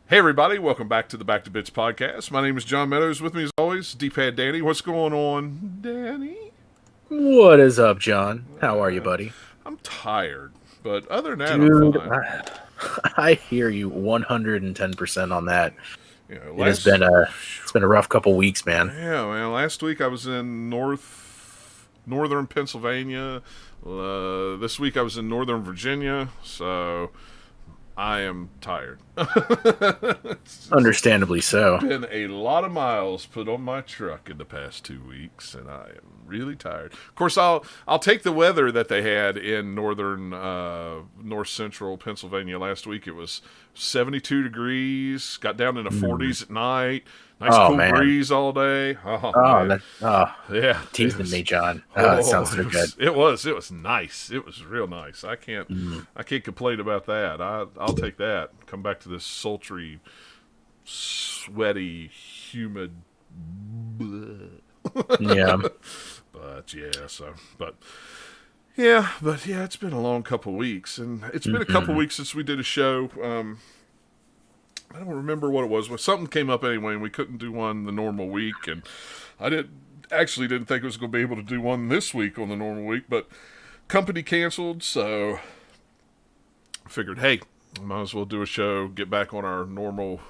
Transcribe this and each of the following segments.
Hey everybody, welcome back to the Back to Bits podcast. My name is John Meadows. With me as always, D-Pad Danny. What's going on, Danny? What is up, John? How are you, buddy? I'm tired, but other than that, I'm Dude, fine. I hear you 110% on that. You know, It has been a rough couple weeks, man. yeah, man. Last week I was in northern Pennsylvania. This week I was in Northern Virginia, so I am tired. Understandably so. Been a lot of miles put on my truck in the past 2 weeks, and I am really tired. Of course, I'll take the weather that they had in north central Pennsylvania last week. It was 72 degrees, got down in the 40s at night. Nice cool man. breeze all day. Yeah, teasing me, John. That sounds so good. It was nice. It was real nice. I can't complain about that. I'll take that. Come back to this sultry, sweaty, humid. Yeah. But yeah, it's been a long couple weeks, and it's been a couple weeks since we did a show. I don't remember what it was, but something came up anyway, and we couldn't do one the normal week, and I didn't think I was going to be able to do one this week on the normal week, but company canceled, so I figured, hey, might as well do a show, get back on our normal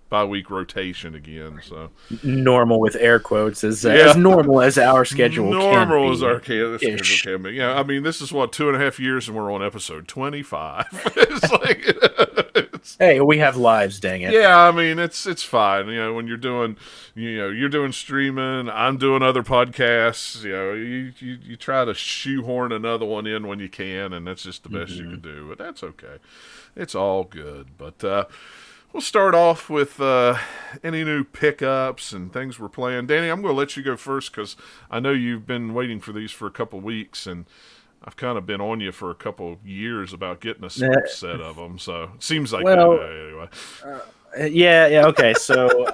bi-week rotation again. So normal with air quotes as normal as our schedule normal can as be. our schedule can be. Yeah, I mean, this is what 2.5 years, and we're on episode 25. It's like hey, we have lives, dang it. Yeah, I mean, it's fine. You know, when you're doing streaming, I'm doing other podcasts. You know, you try to shoehorn another one in when you can, and that's just the best you can do. But that's okay. It's all good. But we'll start off with any new pickups and things we're playing. Danny, I'm going to let you go first because I know you've been waiting for these for a couple weeks, and I've kind of been on you for a couple of years about getting a set of them, so it seems like anyway. Yeah, okay. So,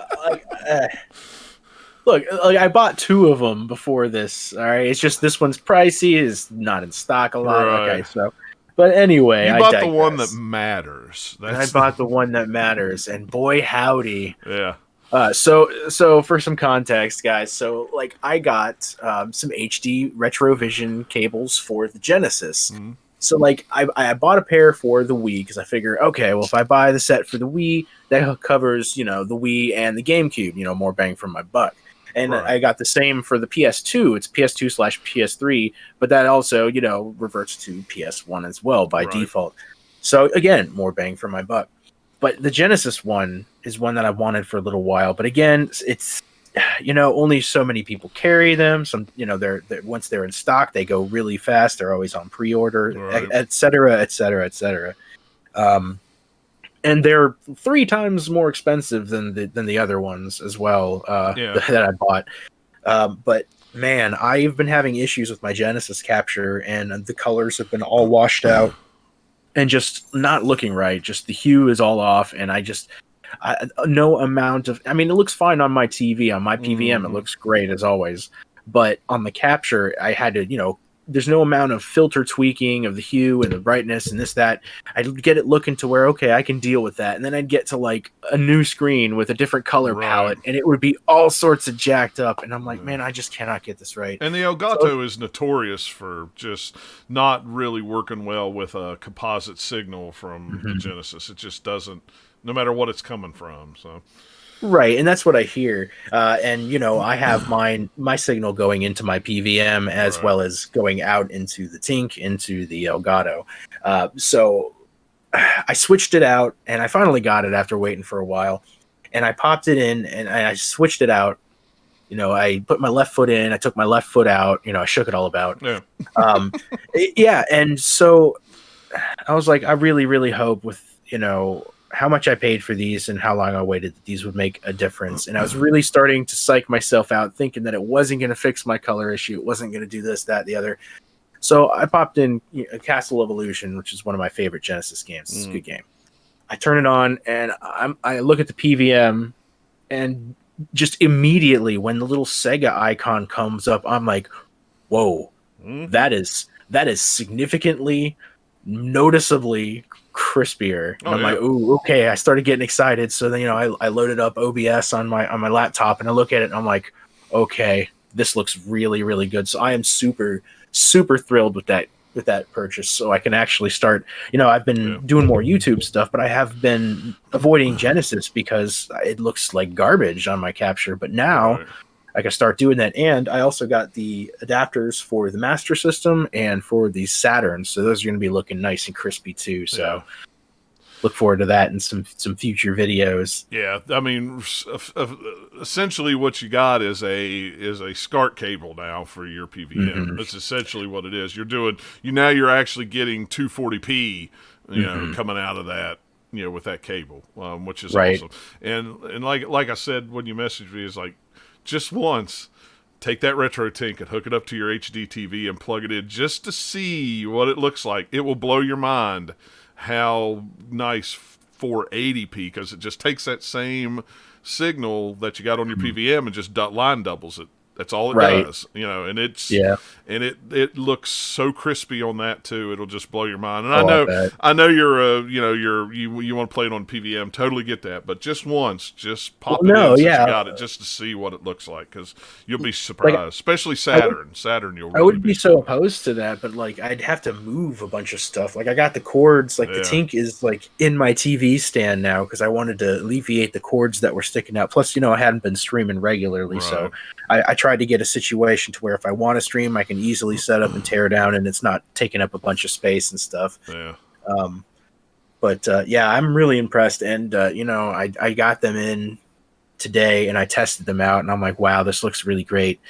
look, I bought 2 of them before this. All right, it's just this one's pricey, is not in stock a lot. Right. Okay, so, but anyway, you bought the one that matters. I bought the one that matters, and boy, howdy! Yeah. So for some context, guys, so like I got some HD Retrovision cables for the Genesis. Mm-hmm. So like I bought a pair for the Wii because I figure, okay, well if I buy the set for the Wii, that covers the Wii and the GameCube, more bang for my buck. And right. I got the same for the PS2. It's PS2/PS3, but that also reverts to PS1 as well by default. So again, more bang for my buck. But the Genesis one is one that I wanted for a little while. But again, it's only so many people carry them. Some they're once they're in stock, they go really fast. They're always on pre-order, right. et cetera, et cetera, et cetera. And they're 3 times more expensive than the other ones as well that I bought. But man, I've been having issues with my Genesis capture, and the colors have been all washed out. And just not looking right. Just the hue is all off, and no amount of. I mean, it looks fine on my TV, on my PVM. It looks great as always. But on the capture, I had to, there's no amount of filter tweaking of the hue and the brightness and this, that. I'd get it looking to where, okay, I can deal with that. And then I'd get to like a new screen with a different color palette, and it would be all sorts of jacked up. And I'm like, man, I just cannot get this right. And the Elgato is notorious for just not really working well with a composite signal from the Genesis. It just doesn't, no matter what it's coming from. So. Right, and that's what I hear. And I have my signal going into my PVM as well as going out into the Tink, into the Elgato. So I switched it out, and I finally got it after waiting for a while. And I popped it in, and I switched it out. I put my left foot in, I took my left foot out. I shook it all about. Yeah. And so I was like, I really, really hope with how much I paid for these and how long I waited that these would make a difference. And I was really starting to psych myself out, thinking that it wasn't going to fix my color issue. It wasn't going to do this, that, the other. So I popped in Castle Evolution, which is one of my favorite Genesis games. It's a good game. I turn it on, and I look at the PVM, and just immediately when the little Sega icon comes up, I'm like, whoa, that is significantly, noticeably crispier, and Oh I'm like, yeah. ooh, okay. I started getting excited, so then I loaded up OBS on my laptop, and I look at it, and I'm like, okay, this looks really really good. So I am super thrilled with that purchase. So I can actually start. I've been Yeah. doing more YouTube stuff, but I have been avoiding Genesis because it looks like garbage on my capture. But now Right. I can start doing that. And I also got the adapters for the Master System and for the Saturn. So those are going to be looking nice and crispy too. Yeah. So look forward to that in some future videos. Yeah, I mean, essentially, what you got is a SCART cable now for your PVM. Hmm. That's essentially what it is. You're actually getting 240p, Hmm. coming out of that, with that cable, which is Right. awesome. And like I said when you messaged me, is like just once. Take that Retrotink and hook it up to your HD TV and plug it in just to see what it looks like. It will blow your mind how nice 480p, because it just takes that same signal that you got on your PVM and just line doubles it. That's all it Right. does, and Yeah. it looks so crispy on that too. It'll just blow your mind. And Oh, I bet. I know you want to play it on PVM. Totally get that, but just once, just Well, pop it no, in since you yeah. got it, just to see what it looks like, because you'll be Like surprised. Especially I would Saturn. Saturn, you'll I really wouldn't be be so surprised. opposed to that, but like I'd have to move a bunch of stuff. Like I got the cords, like the Yeah. Tink is like in my TV stand now because I wanted to alleviate the cords that were sticking out. Plus, I hadn't been streaming regularly, so Right. I tried to get a situation to where if I want to stream, I can easily set up and tear down, and it's not taking up a bunch of space and stuff. Yeah. Um, but yeah, I'm really impressed, and I got them in today, and I tested them out, and I'm like, wow, this looks really great.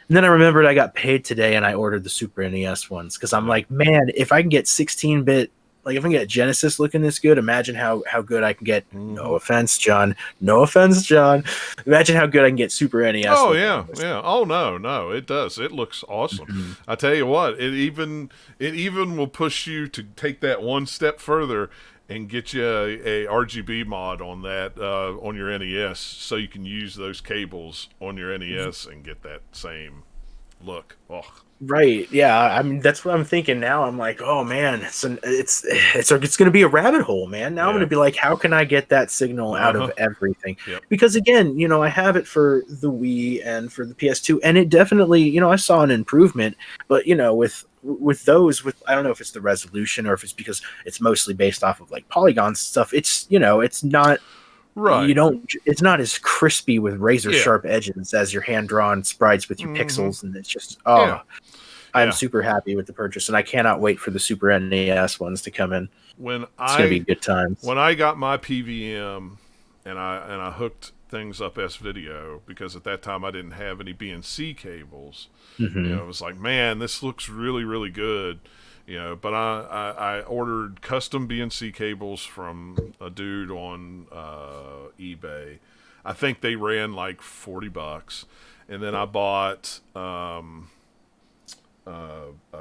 And then I remembered I got paid today and I ordered the Super NES ones because I'm Yeah. like, man, if I can get 16-bit, like if I can get Genesis looking this good, imagine how good I can get. Mm-hmm. No offense, John. No offense, John. Imagine how good I can get Super NES Oh looking yeah, on this. yeah. Oh no, it does. It looks awesome. Mhm. I tell you what, it even will push you to take that one step further and get you a RGB mod on that on your NES, so you can use those cables on your NES and get that same look. Oh, Right. Yeah. I mean, that's what I'm thinking now. I'm like, oh man, it's going to be a rabbit hole, man. Now I'm going yeah. to be like, how can I get that signal out Uh huh. of everything? Yep. Because again, I have it for the Wii and for the PS2, and it definitely, I saw an improvement. But with those, with I don't know if it's the resolution or if it's because it's mostly based off of like polygon stuff. It's not. Right. It's not as crispy with razor Yeah. sharp edges as your hand drawn sprites with your Mm-hmm. pixels, and it's just Yeah. I'm Yeah. super happy with the purchase, and I cannot wait for the Super NES ones to come in. When It's going to be I good times. when I got my PVM and I hooked things up S video, because at that time I didn't have any BNC cables. Hmm. It was like, man, this looks really, really good. But I ordered custom BNC cables from a dude on eBay. I think they ran like $40, and then I bought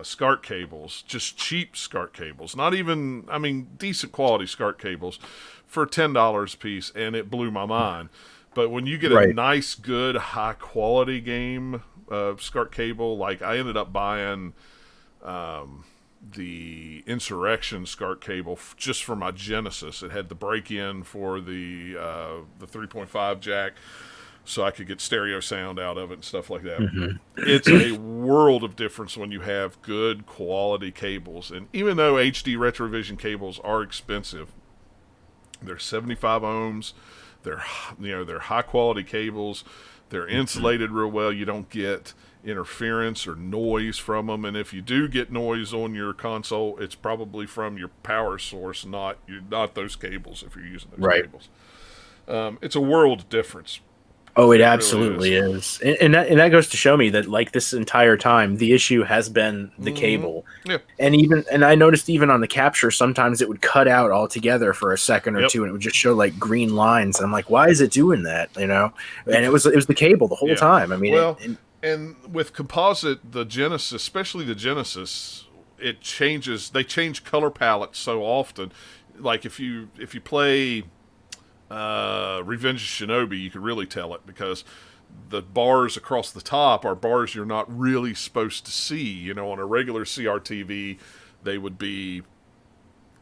SCART cables, just cheap SCART cables, not even, I mean, decent quality SCART cables for $10 a piece, and it blew my mind. But when you get a Right. nice, good, high quality game SCART cable, like I ended up buying the Insurrection SCART cable just for my Genesis. It had the break-in for the 3.5 jack, so I could get stereo sound out of it and stuff like that. Hmm. It's a world of difference when you have good quality cables. And even though HD Retrovision cables are expensive, they're 75 ohms. They're high quality cables. They're insulated real well. You don't get interference or noise from them. And if you do get noise on your console, it's probably from your power source, not those cables. If you're using those Right. cables, it's a world difference. Oh, it It really absolutely is. And that goes to show me that like this entire time, the issue has been the cable. Yeah. And I noticed even on the capture, sometimes it would cut out altogether for a second or Yep. two, and it would just show like green lines. And I'm like, why is it doing that? And it was the cable the whole Yeah. time. I mean, Well, and with composite, the Genesis, especially the Genesis, it changes. They change color palettes so often. Like if you play Revenge of Shinobi, you can really tell it, because the bars across the top are bars you're not really supposed to see. On a regular CRTV, they would be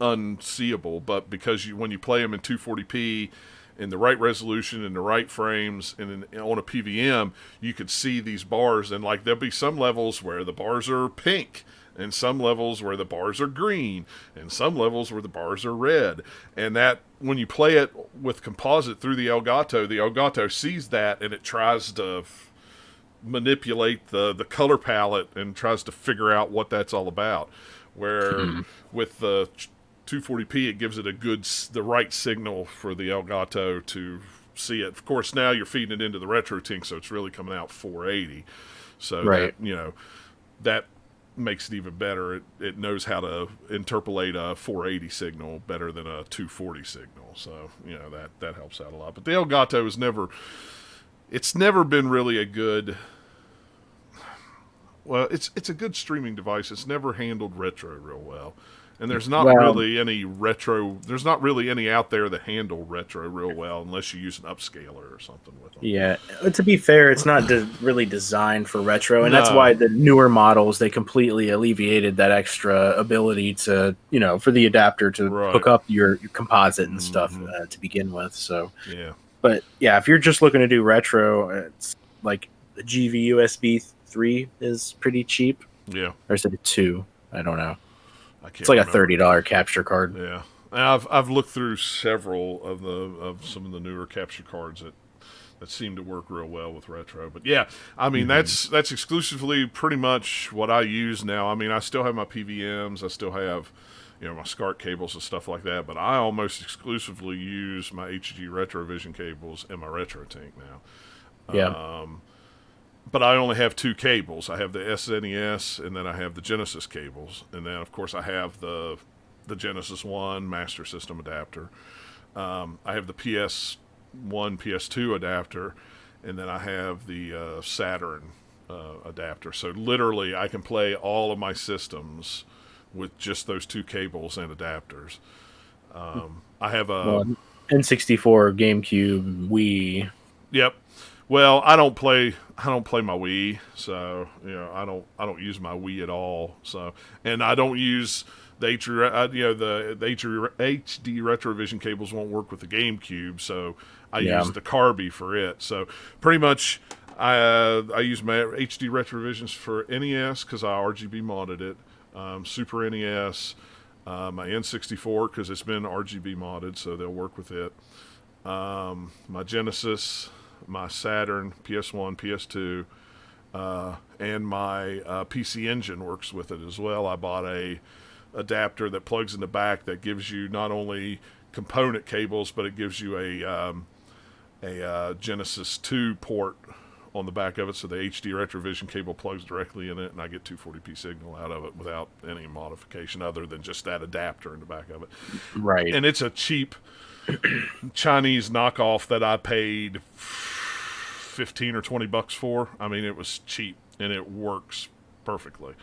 unseeable, but because when you play them in 240p in the right resolution in the right frames and on a PVM, you could see these bars, and like there'll be some levels where the bars are pink, and some levels where the bars are green, and some levels where the bars are red. And that, when you play it with composite through the Elgato sees that, and it tries to manipulate the color palette and tries to figure out what that's all about. Where with the 240p, it gives it the right signal for the Elgato to see it. Of course, now you're feeding it into the Retrotink, so it's really coming out 480. So that, that makes it even better. It knows how to interpolate a 480 signal better than a 240 signal. So, that helps out a lot. But the Elgato it's never been really a good... Well, it's a good streaming device. It's never handled retro real well. And there's not really any out there that handle retro real well unless you use an upscaler or something with them. Yeah, to be fair, it's not really designed for retro, and that's why the newer models, they completely alleviated that extra ability to, for the adapter to hook up your composite and stuff to begin with. So but yeah, if you're just looking to do retro, it's like the GV USB 3 is pretty cheap. Yeah, or is it a 2? I don't know. It's like a $30 capture card. Yeah, and I've looked through several of some of the newer capture cards that seem to work real well with retro. But yeah, I mean that's exclusively pretty much what I use now. I mean, I still have my PVMs, I still have my SCART cables and stuff like that, but I almost exclusively use my HG Retrovision cables and my Retrotink now. Yeah. But I only have 2 cables. I have the SNES, and then I have the Genesis cables. And then, of course, I have the Genesis 1 Master System adapter. I have the PS1, PS2 adapter, and then I have the Saturn adapter. So literally, I can play all of my systems with just those 2 cables and adapters. I have a N64, GameCube, Wii. Yep. Well, I don't play my Wii, so I don't use my Wii at all. So, and I don't use the HD Retrovision cables won't work with the GameCube, so I use the Carby for it. So pretty much, I use my HD Retrovisions for NES because I RGB modded it, Super NES, my N64 because it's been RGB modded, so they'll work with it. My Genesis, my Saturn, PS1, PS2, and my PC Engine works with it as well. I bought a adapter that plugs in the back that gives you not only component cables, but it gives you a Genesis 2 port on the back of it, so the HD Retrovision cable plugs directly in it, and I get 240p signal out of it without any modification other than just that adapter in the back of it. Right. And it's a cheap Chinese knockoff that I paid $15 or $20 for. I mean, it was cheap and it works perfectly.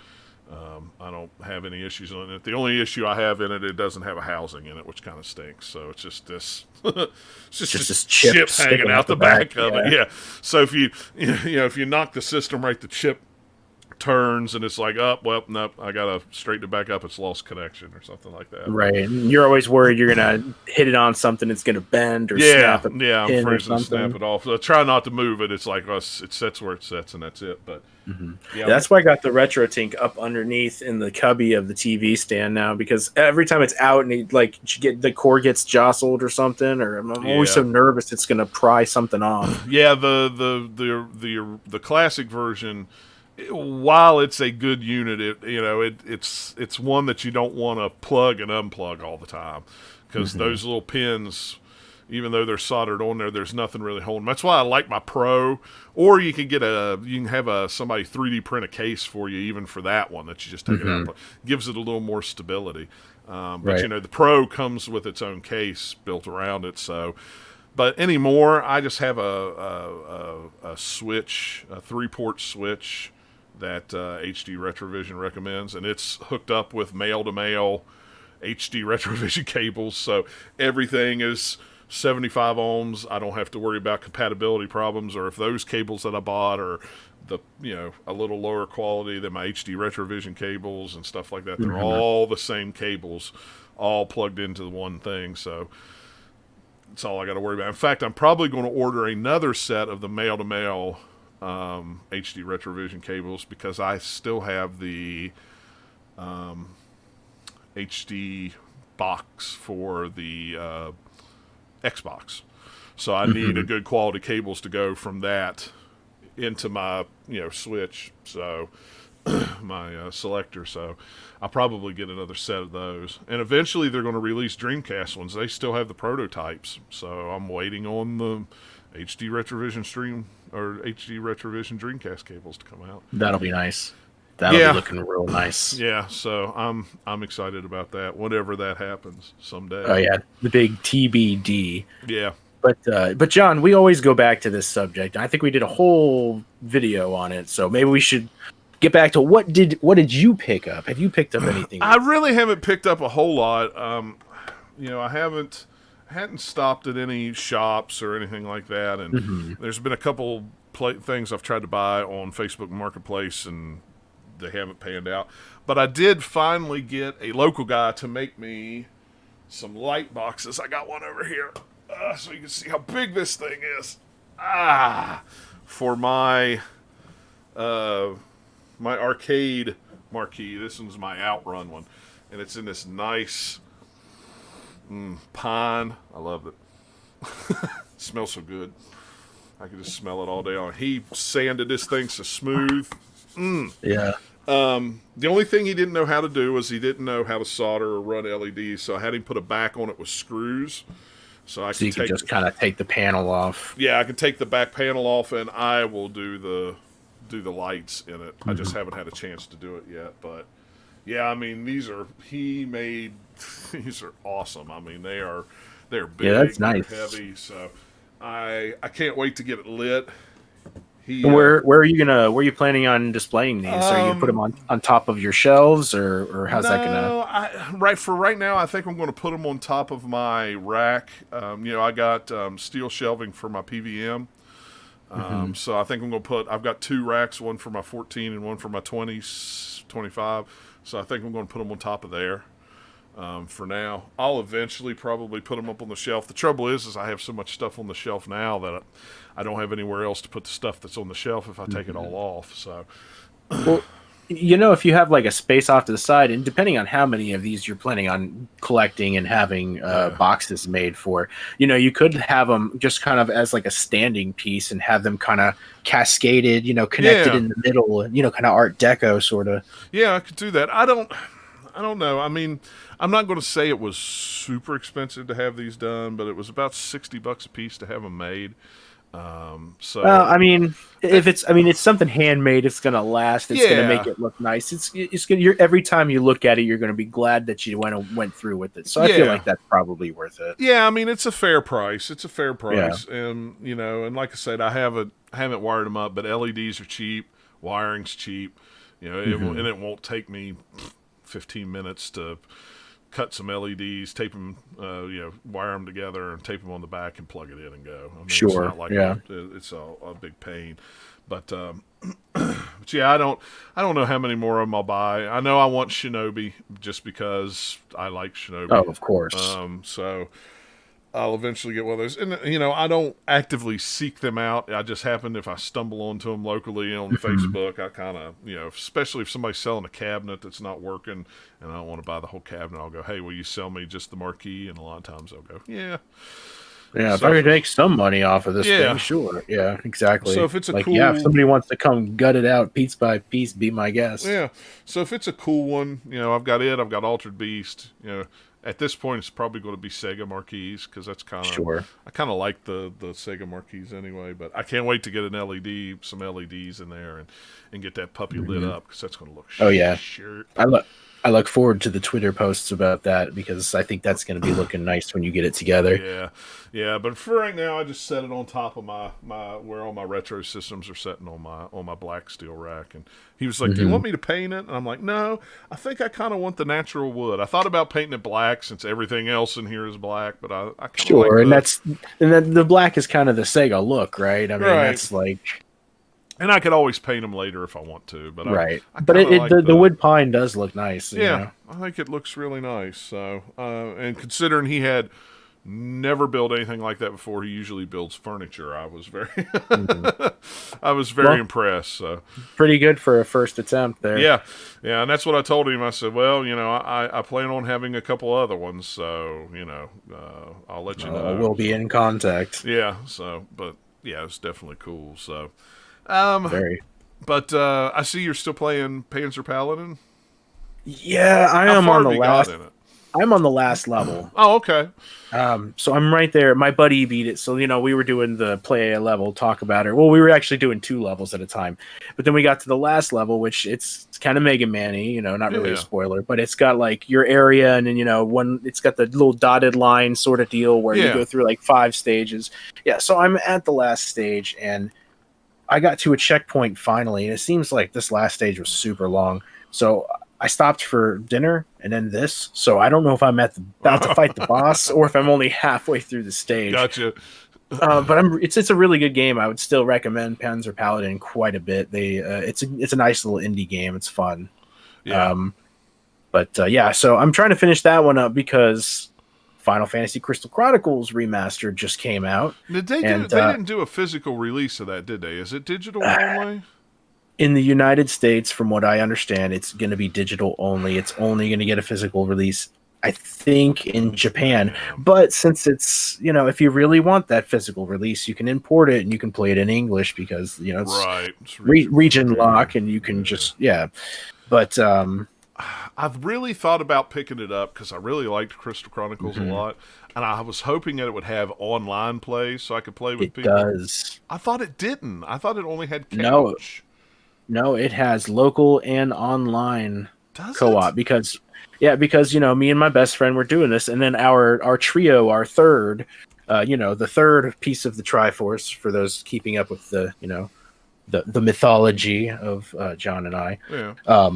I don't have any issues on it. The only issue I have in it, it doesn't have a housing in it, which kind of stinks. So it's just this, it's just this chip hanging out the back of it. Yeah. So if you knock the system right, the chip turns and it's like, well, nope, I gotta straighten it back up, it's lost connection or something like that. Right. And you're always worried you're gonna hit it on something, it's gonna bend or snap a I'm afraid to snap it off. So I try not to move it. It's like it sets where it sets and that's it. But that's why I got the Retrotink up underneath in the cubby of the TV stand now, because every time it's out and the cord gets jostled or something, or I'm always so nervous it's gonna pry something off. Yeah, the classic version, while it's a good unit, it's one that you don't want to plug and unplug all the time, because those little pins, even though they're soldered on there, there's nothing really holding them. That's why I like my Pro. Or you can have somebody 3D print a case for you, even for that one that you just take it out. Gives it a little more stability. But the Pro comes with its own case built around it. So, but anymore, I just have a switch, a 3-port switch that HD Retrovision recommends, and it's hooked up with male-to-male HD Retrovision cables, so everything is 75 ohms. I don't have to worry about compatibility problems, or if those cables that I bought are a little lower quality than my HD Retrovision cables and stuff like that. They're all the same cables all plugged into the one thing. So that's all I got to worry about. In fact, I'm probably going to order another set of the male-to-male HD Retrovision cables because I still have the HD box for the Xbox. So I need a good quality cables to go from that into my Switch. So my selector. So I'll probably get another set of those. And eventually they're going to release Dreamcast ones. They still have the prototypes. So I'm waiting on the HD Retrovision Dreamcast cables to come out. That'll be nice. That'll be looking real nice. Yeah, so I'm excited about that. Whenever that happens someday. Oh yeah, the big TBD. Yeah. But John, we always go back to this subject. I think we did a whole video on it, so maybe we should get back to what did you pick up? Have you picked up anything? I really haven't picked up a whole lot. I hadn't stopped at any shops or anything like that, and there's been a couple things I've tried to buy on Facebook Marketplace, and they haven't panned out. But I did finally get a local guy to make me some light boxes. I got one over here. So you can see how big this thing is. For my my arcade marquee. This one's my Outrun one, and it's in this nice pine. I love it. It smells so good. I can just smell it all day long. He sanded this thing so smooth. Yeah. The only thing he didn't know how to do was he didn't know how to solder or run LEDs, so I had him put a back on it with screws. So you can just kind of take the panel off. Yeah, I can take the back panel off, and I will do the lights in it. I just haven't had a chance to do it yet, but yeah, I mean these are awesome. I mean they're big, yeah, that's nice, heavy. So I can't wait to get it lit. Where are you planning on displaying these? Are you gonna put them on top of your shelves, or how's that gonna? Right now, I think I'm going to put them on top of my rack. I got steel shelving for my PVM, so I think I'm going to I've got two racks, one for my 14 and one for my 25. So I think I'm going to put them on top of there. For now, I'll eventually probably put them up on the shelf. The trouble is I have so much stuff on the shelf now that I don't have anywhere else to put the stuff that's on the shelf if I take it all off. So, well, if you have like a space off to the side, and depending on how many of these you're planning on collecting and having boxes made for, you could have them just kind of as like a standing piece and have them kind of cascaded, connected in the middle, kind of Art Deco sort of. Yeah, I could do that. I don't know. I mean, I'm not going to say it was super expensive to have these done, but it was about $60 a piece to have them made. I mean, it's something handmade. It's going to last. It's going to make it look nice. It's going. Every time you look at it, you're going to be glad that you went through with it. So I feel like that's probably worth it. Yeah, I mean, it's a fair price. And and like I said, I haven't wired them up, but LEDs are cheap, wiring's cheap. And it won't take me 15 minutes to cut some LEDs, tape them, wire them together and tape them on the back and plug it in and go. I mean, sure. It's not like it's a big pain, but yeah, I don't know how many more of them I'll buy. I know I want Shinobi just because I like Shinobi. Oh, of course. So I'll eventually get one of those. And, I don't actively seek them out. I just happen, if I stumble onto them locally on Facebook, I kind of, especially if somebody's selling a cabinet that's not working and I don't want to buy the whole cabinet, I'll go, hey, will you sell me just the marquee? And a lot of times they'll go, yeah. Yeah, if I could make some money off of this thing, sure. Yeah, exactly. So if it's if somebody wants to come gut it out piece by piece, be my guest. Yeah. So if it's a cool one, I've got Altered Beast, at this point, it's probably going to be Sega marquees because that's kind of I kind of like the Sega marquees anyway. But I can't wait to get some LEDs in there and get that puppy lit up because that's going to look. Shirt. I look forward to the Twitter posts about that because I think that's going to be looking nice when you get it together. Yeah. But for right now, I just set it on top of my where all my retro systems are sitting on my black steel rack. And he was like, "Do you want me to paint it?" And I'm like, "No, I think I kind of want the natural wood." I thought about painting it black since everything else in here is black, but I kind of like and then the black is kind of the Sega look, right? I mean, that's like. And I could always paint them later if I want to, but Right. I But kind of like the wood pine does look nice. You yeah, know. I think it looks really nice. So, and considering he had never built anything like that before, he usually builds furniture. I was very, Hmm. I was very Well, impressed. So, pretty good for a first attempt there. yeah, yeah, and that's what I told him. I said, well, I plan on having a couple other ones, so I'll let you know. We'll be So, in contact. yeah, so, but yeah, it's definitely cool. So, um, Very. but I see you're still playing Panzer Paladin. Yeah, I How am far on have the you got last. in it? I'm on the last level. Oh, okay. So I'm right there. My buddy beat it. So, we were doing the play a level, talk about it. Well, we were actually doing 2 levels at a time. But then we got to the last level, which it's kind of Mega Man-y, not really a Yeah. spoiler, but it's got like your area and then, it's got the little dotted line sort of deal where you Yeah. go through like 5 stages. Yeah. So I'm at the last stage and I got to a checkpoint finally. And it seems like this last stage was super long. So I stopped for dinner and then this. So I don't know if I'm about to fight the boss or if I'm only halfway through the stage. Gotcha. But it's a really good game. I would still recommend Panzer Paladin quite a bit. It's a nice little indie game. It's fun. Yeah. Yeah. So I'm trying to finish that one up because Final Fantasy Crystal Chronicles Remastered just came out. Did they do? They didn't do a physical release of that, did they? Is it digital only? In the United States, from what I understand, it's going to be digital only. It's only going to get a physical release, I think, in Japan. But since it's, if you really want that physical release, you can import it and you can play it in English because, it's Right. It's region lock and you can just, yeah. But, I've really thought about picking it up because I really liked Crystal Chronicles a lot, and I was hoping that it would have online play so I could play with it people. does. I thought it didn't. I thought it only had couch. No, it has local and online Does co-op it? because me and my best friend were doing this, and then our trio, our third, the third piece of the Triforce for those keeping up with the the mythology of John and I. Yeah.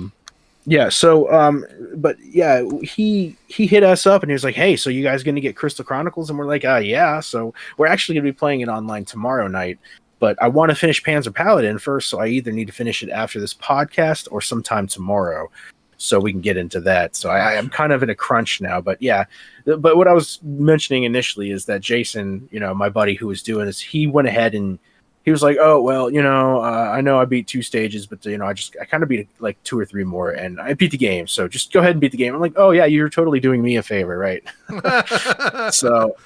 Yeah. So, but yeah, he hit us up and he was like, "Hey, so you guys going to get Crystal Chronicles?" And we're like, yeah." So we're actually going to be playing it online tomorrow night. But I want to finish Panzer Paladin first, so I either need to finish it after this podcast or sometime tomorrow, so we can get into that. So I am kind of in a crunch now. But yeah, but what I was mentioning initially is that Jason, my buddy who was doing this, he went ahead and he was like, "Oh well, I know I beat 2 stages, but I kind of beat like 2 or 3 more, and I beat the game. So just go ahead and beat the game." I'm like, "Oh yeah, you're totally doing me a favor, right?" So.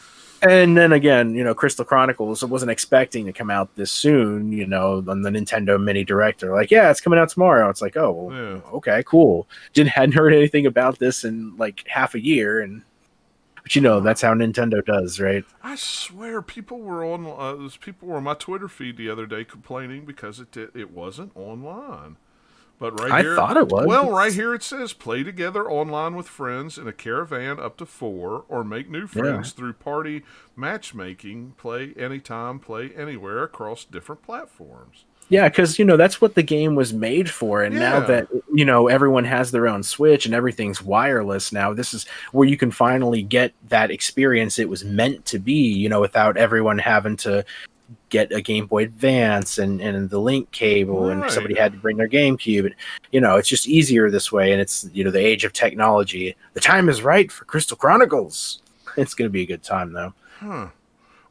And then again, Crystal Chronicles, I wasn't expecting to come out this soon, on the Nintendo Mini Direct. They're like, yeah, it's coming out tomorrow. It's like, oh, well, okay, cool. Hadn't heard anything about this in like half a year. But that's how Nintendo does, right? I swear, people were on my Twitter feed the other day complaining because it wasn't online. But right here, I thought it was. Well, right here it says play together online with friends in a caravan up to 4, or make new friends through party matchmaking. Play anytime, play anywhere across different platforms. Yeah, because that's what the game was made for, and now that everyone has their own Switch and everything's wireless now, this is where you can finally get that experience it was meant to be. Without everyone having to get a Game Boy Advance and the link cable, and somebody had to bring their GameCube. It's just easier this way, and it's the age of technology. The time is right for Crystal Chronicles. It's going to be a good time though.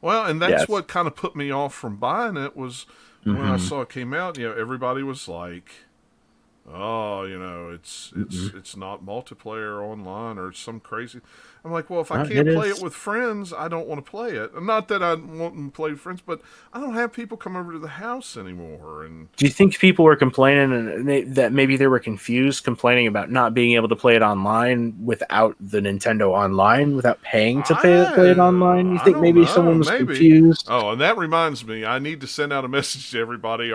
Well, and that's what kind of put me off from buying it was when I saw it came out. Everybody was like, "Oh, it's not multiplayer online or some crazy." I'm like, well, if I can't play it with friends, I don't want to play it. Not that I want to play with friends, but I don't have people come over to the house anymore. And do you think people were complaining that maybe they were confused, complaining about not being able to play it online without the Nintendo Online, without paying to play it online? You think maybe someone was confused? Oh, and that reminds me, I need to send out a message to everybody.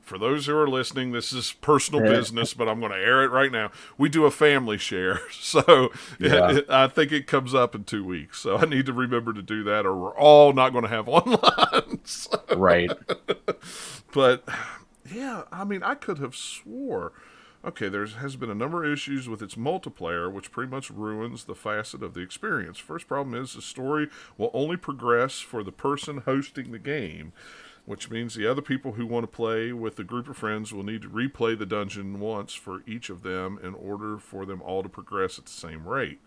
For those who are listening, this is personal business, but I'm going to air it right now. We do a family share, so I think it comes up in 2 weeks. So I need to remember to do that, or we're all not going to have online. So. Right. But, yeah, I mean, I could have swore. Okay, there has been a number of issues with its multiplayer, which pretty much ruins the facet of the experience. First problem is the story will only progress for the person hosting the game. which means the other people who want to play with a group of friends will need to replay the dungeon once for each of them in order for them all to progress at the same rate.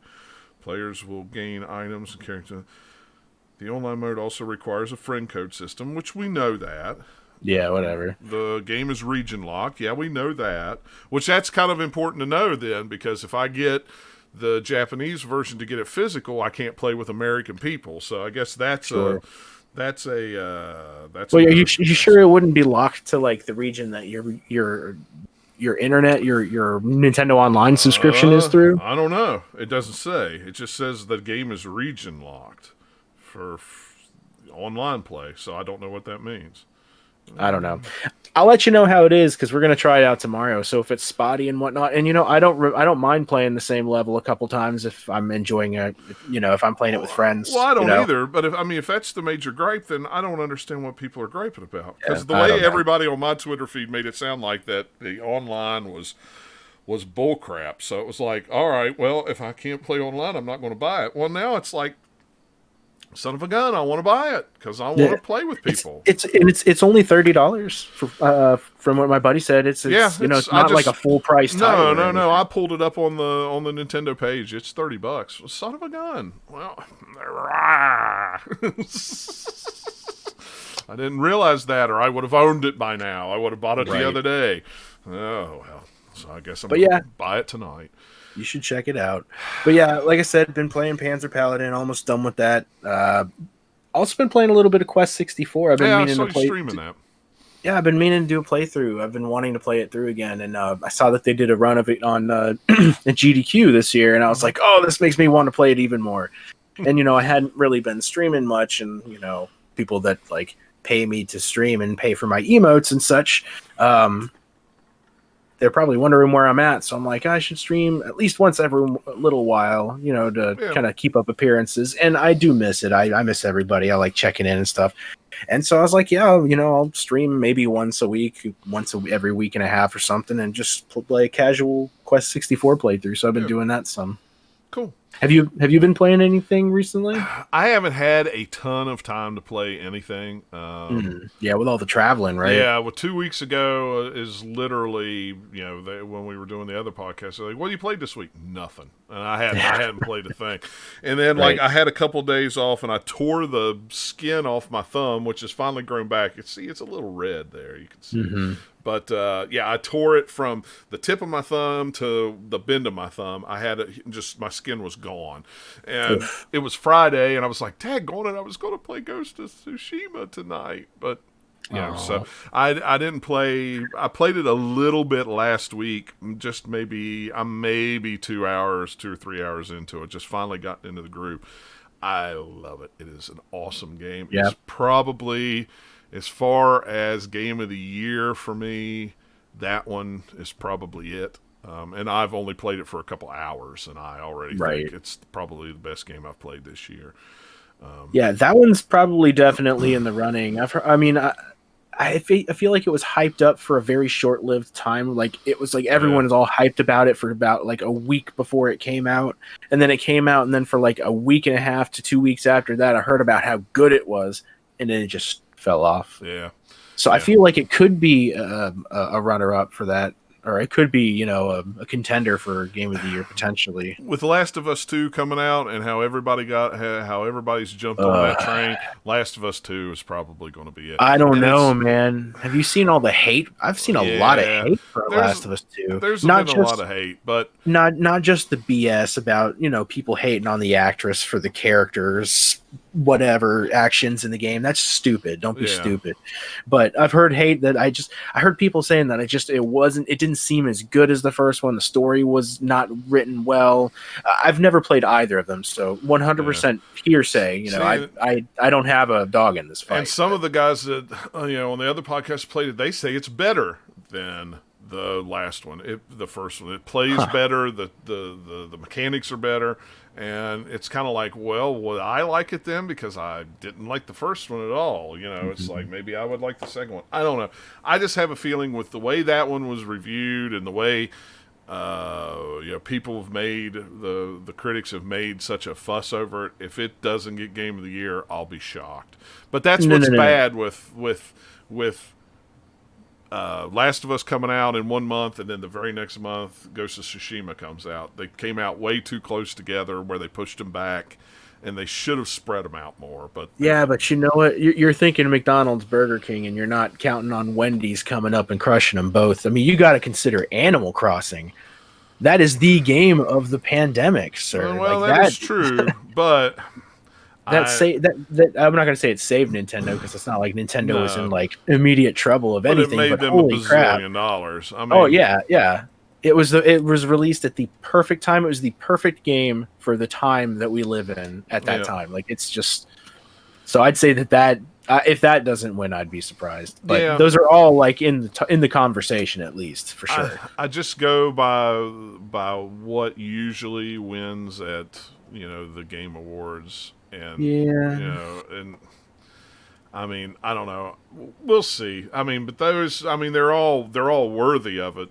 Players will gain items and characters. The online mode also requires a friend code system, which we know that. Yeah, whatever. The game is region locked. Yeah, we know that. Which that's kind of important to know then, because if I get the Japanese version to get it physical, I can't play with American people. So I guess that's Sure. that's. Well, are you sure it wouldn't be locked to like the region that your internet, your Nintendo Online subscription is through? I don't know. It doesn't say. It just says the game is region locked for online play. So I don't know what that means. I don't know. I'll let you know how it is because we're gonna try it out tomorrow. So if it's spotty and whatnot, and I don't mind playing the same level a couple times if I'm enjoying it. If I'm playing it with friends. Well, I don't either. But if that's the major gripe, then I don't understand what people are griping about. Because the way everybody on my Twitter feed made it sound like that the online was bullcrap. So it was like, all right, well, if I can't play online, I'm not going to buy it. Well, now it's like, son of a gun, I want to buy it because I want to play with people. It's only $30 from what my buddy said. It's not like a full price title. No. I pulled it up on the Nintendo page. It's $30. Son of a gun. Well, I didn't realize that, or I would have owned it by now. I would have bought it the other day. Oh well. So I guess I'm gonna buy it tonight. You should check it out. But yeah, like I said, been playing Panzer Paladin, almost done with that. Also been playing a little bit of Quest 64. I've been meaning to play streaming that. Yeah, I've been meaning to do a playthrough. I've been wanting to play it through again, and I saw that they did a run of it on the GDQ this year, and I was like, oh, this makes me want to play it even more. And I hadn't really been streaming much, and people that like pay me to stream and pay for my emotes and such. They're probably wondering where I'm at, so I'm like, I should stream at least once every little while, to kind of keep up appearances. And I do miss it. I miss everybody. I like checking in and stuff. And so I was like, yeah, I'll stream maybe once a week, every week and a half or something, and just play a casual Quest 64 playthrough. So I've been doing that some. Cool. Have you been playing anything recently? I haven't had a ton of time to play anything. Yeah, with all the traveling, right? Yeah, well, 2 weeks ago is literally, when we were doing the other podcast, they're like, what you played this week? Nothing. And I hadn't played a thing. And then, I had a couple days off, and I tore the skin off my thumb, which has finally grown back. It's a little red there. You can see. Mm-hmm. But, I tore it from the tip of my thumb to the bend of my thumb. I had it my skin was gone. And it was Friday, and I was like, daggone it, I was going to play Ghost of Tsushima tonight. But, so I didn't play. I played it a little bit last week. Just maybe 2 or 3 hours into it. Just finally got into the groove. I love it. It is an awesome game. Yeah. It's probably... As far as game of the year for me, that one is probably it. And I've only played it for a couple hours, and I already think it's probably the best game I've played this year. Yeah, that one's probably definitely in the running. I feel like it was hyped up for a very short-lived time. Like it was like everyone is all hyped about it for about like a week before it came out, and then it came out, and then for like a week and a half to 2 weeks after that, I heard about how good it was, and then it just fell off. Yeah. So I feel like it could be a runner-up for that, or it could be, a contender for Game of the Year potentially. With The Last of Us 2 coming out and how everybody's jumped on that train, Last of Us 2 is probably going to be it. I don't know, man. Have you seen all the hate? I've seen a lot of hate for Last of Us 2. There's been a lot of hate, but not just the BS about, people hating on the actress for the characters, whatever actions in the game. That's stupid. Don't be stupid. But I've heard hate that I heard people saying that it didn't seem as good as the first one. The story was not written well. I've never played either of them, so 100% hearsay. I don't have a dog in this fight. And some of the guys that on the other podcast played it, they say it's better than the last one, the first one. It plays better. The mechanics are better. And it's kind of like, well, would I like it then? Because I didn't like the first one at all. It's like maybe I would like the second one. I don't know. I just have a feeling with the way that one was reviewed and the way people have made the critics have made such a fuss over it. If it doesn't get Game of the Year, I'll be shocked. But that's No, what's no, no, no. bad with Last of Us coming out in 1 month, and then the very next month, Ghost of Tsushima comes out. They came out way too close together, where they pushed them back, and they should have spread them out more. But they Yeah, didn't. but you know what? You're thinking McDonald's, Burger King, and you're not counting on Wendy's coming up and crushing them both. I mean, you got to consider Animal Crossing. That is the game of the pandemic, sir. Well, Like that is that. true, but That I'm not gonna say it saved Nintendo because it's not like Nintendo was in no. like immediate trouble of But it anything. made But them a holy crap! bazillion dollars. I Oh mean, yeah, yeah. It was released at the perfect time. It was the perfect game for the time that we live in at that yeah. time. Like it's just. So I'd say that if that doesn't win, I'd be surprised. But Yeah. those are all like in the conversation at least for sure. I just go by what usually wins at the Game Awards, and Yeah. and I mean, I don't know. We'll see. I mean, but those, I mean, they're all worthy of it.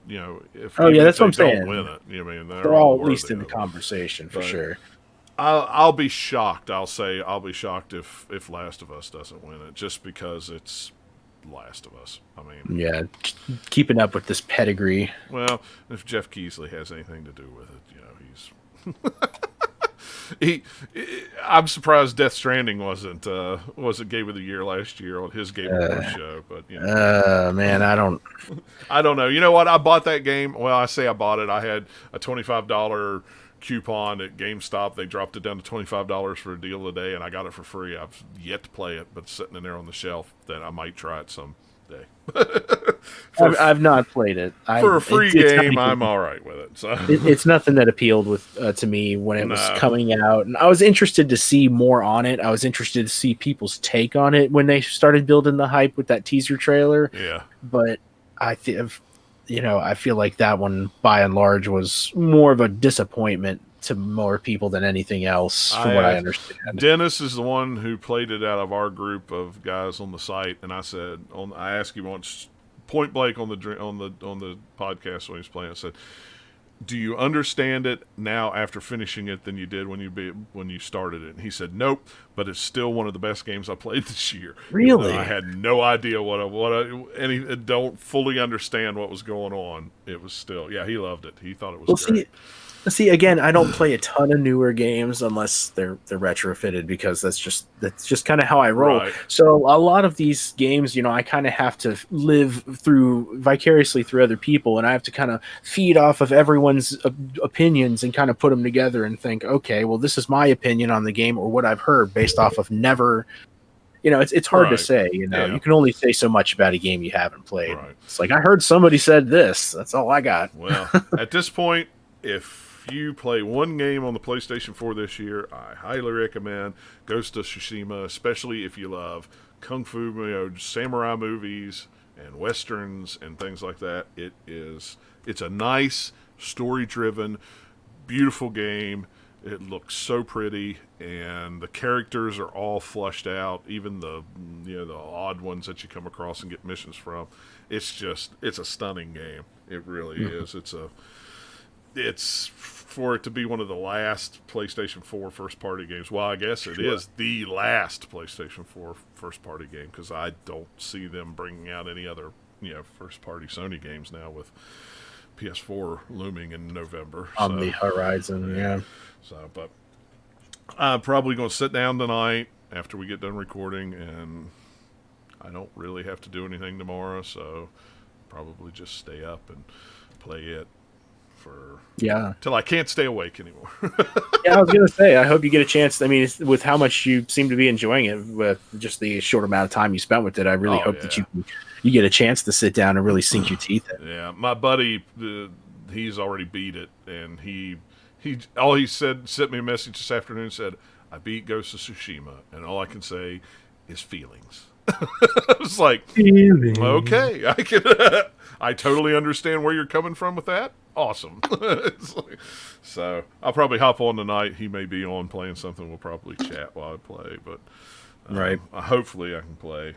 If Oh even yeah, if that's what they I'm don't saying. win it, I mean, They're all at least worthy in the of it. conversation for But sure. I'll be shocked. I'll be shocked if Last of Us doesn't win it, just because it's Last of Us. I mean, Yeah, keeping up with this pedigree. well, if Jeff Keighley has anything to do with it, he's he. I'm surprised Death Stranding wasn't Game of the Year last year on his Game Awards show, but Man, I don't. I don't know. You know what? I bought that game. Well, I say I bought it. I had a $25 coupon at GameStop. They dropped it down to $25 for a deal today, and I got it for free. I've yet to play it, but it's sitting in there on the shelf that I might try it someday. I've not played it. For a free it's game, nothing- I'm all right with it. So it's nothing that appealed to me when it was No. coming out, and I was interested to see more on it. I was interested to see people's take on it when they started building the hype with that teaser trailer. yeah, But I think, I feel like that one by and large was more of a disappointment to more people than anything else, from what I understand. Dennis is the one who played it out of our group of guys on the site, and I asked him once, point blank on the podcast when he was playing. I said, "Do you understand it now after finishing it than you did when you started it?" And he said, "Nope, but it's still one of the best games I played this year." Really? I had no idea don't fully understand what was going on. It was still, yeah, he loved it. He thought it was great. See, again, I don't play a ton of newer games unless they're retrofitted, because that's just kind of how I roll. Right. So a lot of these games, I kind of have to live vicariously through other people, and I have to kind of feed off of everyone's opinions and kind of put them together and think, okay, well, this is my opinion on the game or what I've heard based off of never. It's hard to Right. say. Yeah. You can only say so much about a game you haven't played. Right. It's like I heard somebody said this. That's all I got. Well, at this point, if you play one game on the PlayStation 4 this year, I highly recommend Ghost of Tsushima, especially if you love kung fu, samurai movies and westerns and things like that. It's a nice, story-driven, beautiful game. It looks so pretty, and the characters are all fleshed out, even the odd ones that you come across and get missions from. It's a stunning game. It really is. It's for it to be one of the last PlayStation 4 first-party games. Well, I guess it is the last PlayStation 4 first-party game, because I don't see them bringing out any other first-party Sony games now, with PS4 looming in November On the horizon, yeah. So, but I'm probably going to sit down tonight after we get done recording, and I don't really have to do anything tomorrow, so probably just stay up and play it till I can't stay awake anymore. Yeah, I was gonna say, I hope you get a chance. I mean, with how much you seem to be enjoying it, with just the short amount of time you spent with it, I really hope that you get a chance to sit down and really sink your teeth in. Yeah, my buddy, he's already beat it, and he all he said, sent me a message this afternoon, said, "I beat Ghost of Tsushima," and all I can say is feelings. I was like, okay, I totally understand where you're coming from with that. Awesome. So I'll probably hop on tonight. He may be on playing something. We'll probably chat while I play, but Right. Hopefully I can play.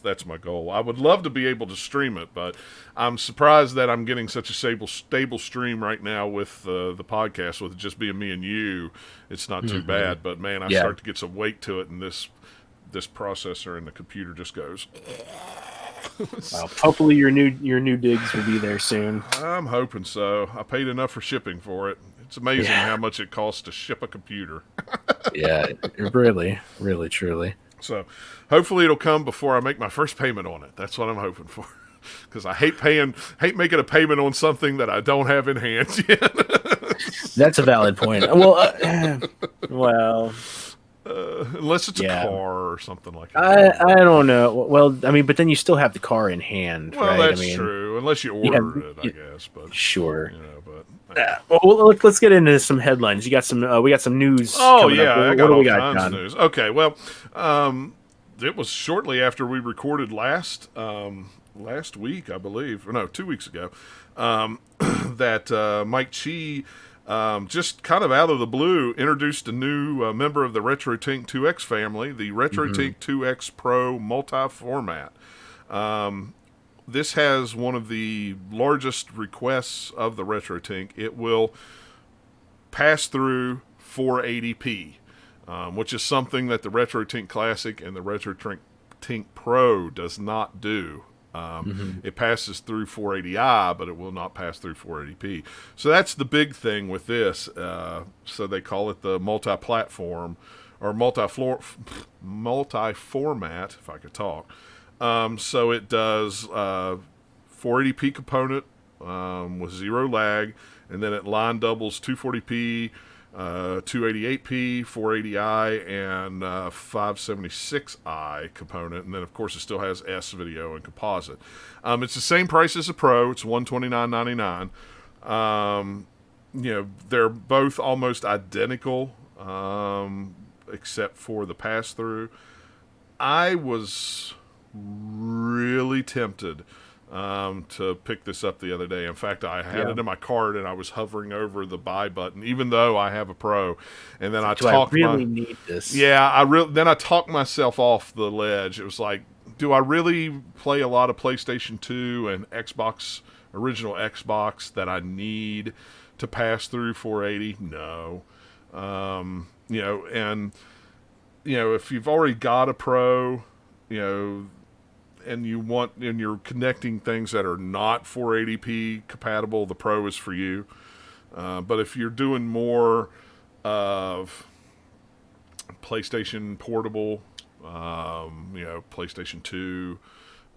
That's my goal. I would love to be able to stream it, but I'm surprised that I'm getting such a stable stream right now with the podcast, with it just being me and you. It's not too bad, but man, I start to get some weight to it, and this processor and the computer just goes. Well, hopefully your new digs will be there soon. I'm hoping so. I paid enough for shipping for it. It's amazing how much it costs to ship a computer. Yeah, really, really, truly. So hopefully it'll come before I make my first payment on it. That's what I'm hoping for. Because I hate making a payment on something that I don't have in hand yet. That's a valid point. Well, unless it's a car or something like that. I don't know. Well, I mean, but then you still have the car in hand, well, right? that's true. Unless you order it, I guess. But sure. But let's get into some headlines. You got some. We got some news. Oh yeah, I got what all do we kinds got, of news. Okay, well, it was shortly after we recorded last week, I believe, or no, 2 weeks ago, that Mike Chi. Just kind of out of the blue, introduced a new member of the Retrotink 2X family, the Retrotink 2X Pro multi-format. This has one of the largest requests of the Retrotink. It will pass through 480p, which is something that the Retrotink Classic and the Retrotink Pro does not do. It passes through 480i, but it will not pass through 480p. So that's the big thing with this. So they call it the multi-platform or multi-format, if I could talk. So it does 480p component with zero lag, and then it line doubles 240p, 288p, 480i, and 576i component, and then of course it still has S video and composite. It's the same price as a Pro. It's $129.99. They're both almost identical, except for the pass through. I was really tempted to pick this up the other day. In fact, I had it in my cart and I was hovering over the buy button, even though I have a Pro. And then I need this? Yeah, then I talked myself off the ledge. It was like, do I really play a lot of PlayStation 2 and original Xbox that I need to pass through 480? No. If you've already got a Pro, and you're connecting things that are not 480p compatible, the Pro is for you. But if you're doing more of PlayStation Portable, PlayStation 2,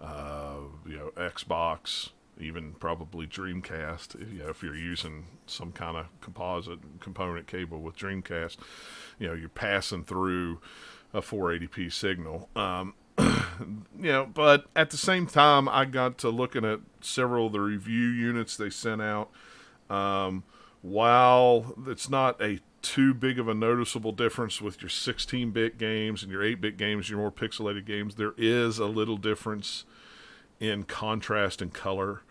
Xbox, even probably Dreamcast, if you're using some kind of composite component cable with Dreamcast, you're passing through a 480p signal. But at the same time, I got to looking at several of the review units they sent out. While it's not a too big of a noticeable difference with your 16-bit games and your 8-bit games, your more pixelated games, there is a little difference in contrast and color.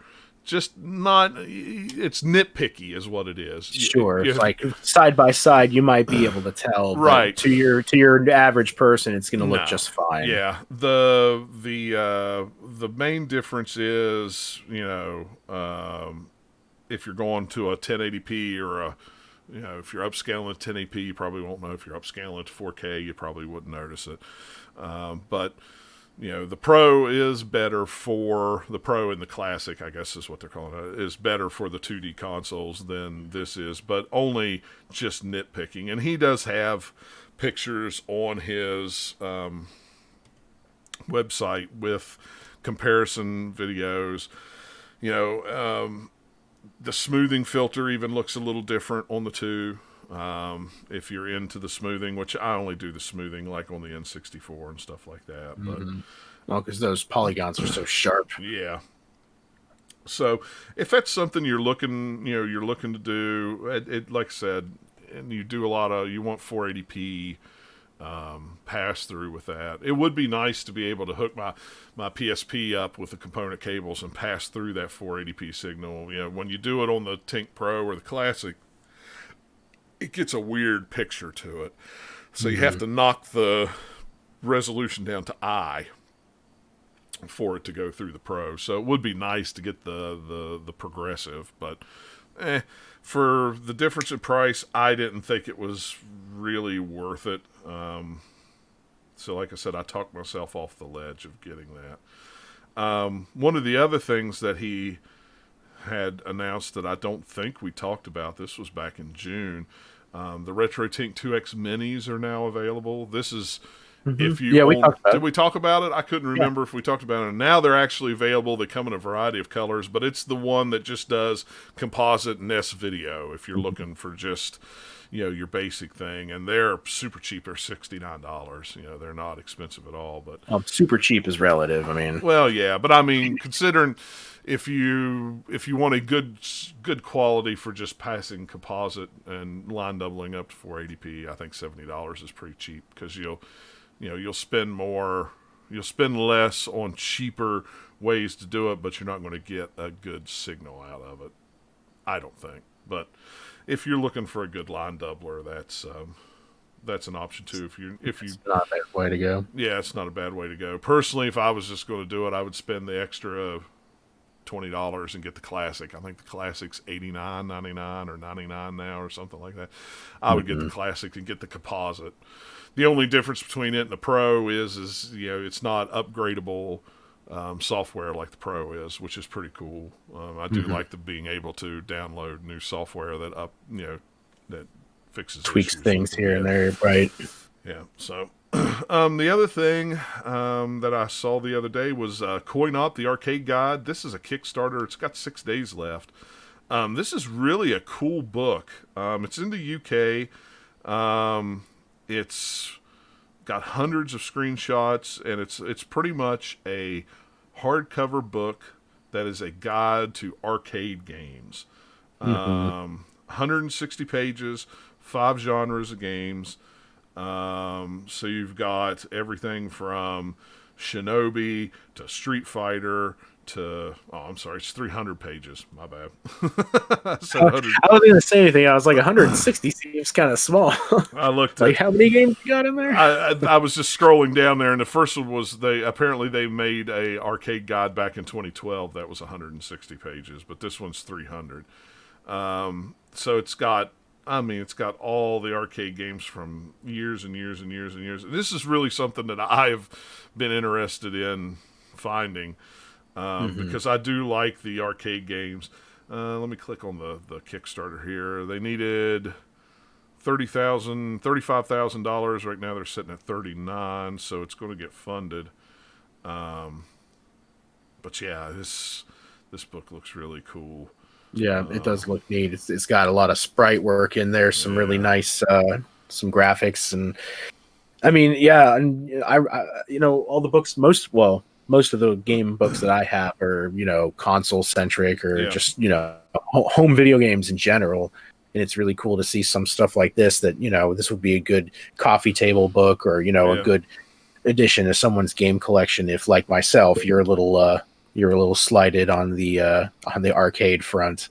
Just not, it's nitpicky is what it is. Sure. Like side by side, you might be able to tell, right? To your average person, it's going to look just fine. Yeah. The main difference is, if you're going to a 1080p or if you're upscaling to 1080p, you probably won't know. If you're upscaling to 4K, you probably wouldn't notice it. But the Pro is better for the Pro and the Classic, I guess is what they're calling it, is better for the 2D consoles than this is, but only just nitpicking. And he does have pictures on his website with comparison videos. The smoothing filter even looks a little different on the two. If you're into the smoothing, which I only do the smoothing like on the N64 and stuff like that. But well, because those polygons are so sharp. Yeah. So if that's something you're looking to do, it like I said, and you want 480p pass through with that. It would be nice to be able to hook my PSP up with the component cables and pass through that 480p signal. When you do it on the Tink Pro or the Classic, it gets a weird picture to it. So you have to knock the resolution down to I for it to go through the Pro. So it would be nice to get the progressive, but for the difference in price, I didn't think it was really worth it. So like I said, I talked myself off the ledge of getting that. One of the other things that he had announced that I don't think we talked about, this was back in June, the Retrotink 2X Minis are now available. This is if you we talked about did we talk about it? I couldn't remember if we talked about it. Now they're actually available. They come in a variety of colors, but it's the one that just does composite NES video if you're looking for just, your basic thing. And they're super cheap. They're $69. They're not expensive at all. But super cheap is relative. I mean, well, yeah, but I mean, considering if you want a good quality for just passing composite and line doubling up to 480p, I think $70 is pretty cheap because you'll spend more, you'll spend less on cheaper ways to do it, but you're not going to get a good signal out of it, I don't think. But if you're looking for a good line doubler, that's an option too. If you not a bad way to go. Yeah, it's not a bad way to go. Personally, if I was just going to do it, I would spend the extra $20 and get the classic. I think the classic's $89.99 or $99 now or something like that. I would get the classic and get the composite. The only difference between it and the Pro is it's not upgradable software like the Pro is, which is pretty cool. I do like being able to download new software that that fixes tweaks things here and there, right? Yeah. So the other thing that I saw the other day was Coin-Op, the arcade guide. This is a Kickstarter. It's got 6 days left. This is really a cool book. It's in the UK. It's got hundreds of screenshots, and it's pretty much a hardcover book that is a guide to arcade games. 160 pages, 5 genres of games. So you've got everything from Shinobi to Street Fighter to, it's 300 pages. My bad. I wasn't going to say anything. I was like, 160 seems kind of small. I looked like, how many games you got in there? I was just scrolling down there, and the first one was they made a arcade guide back in 2012 that was 160 pages, but this one's 300. So it's got all the arcade games from years and years and years and years. This is really something that I've been interested in finding because I do like the arcade games. Let me click on the Kickstarter here. They needed $35,000. Right now they're sitting at $39,000, so it's going to get funded. But yeah, this book looks really cool. Yeah, it does look neat. It's got a lot of sprite work in there, some really nice some graphics, and I mean, yeah, and I all the books, most of the game books that I have are console centric or just home video games in general, and it's really cool to see some stuff like this that this would be a good coffee table book or a good addition to someone's game collection if, like myself, you're a little slighted on the arcade front.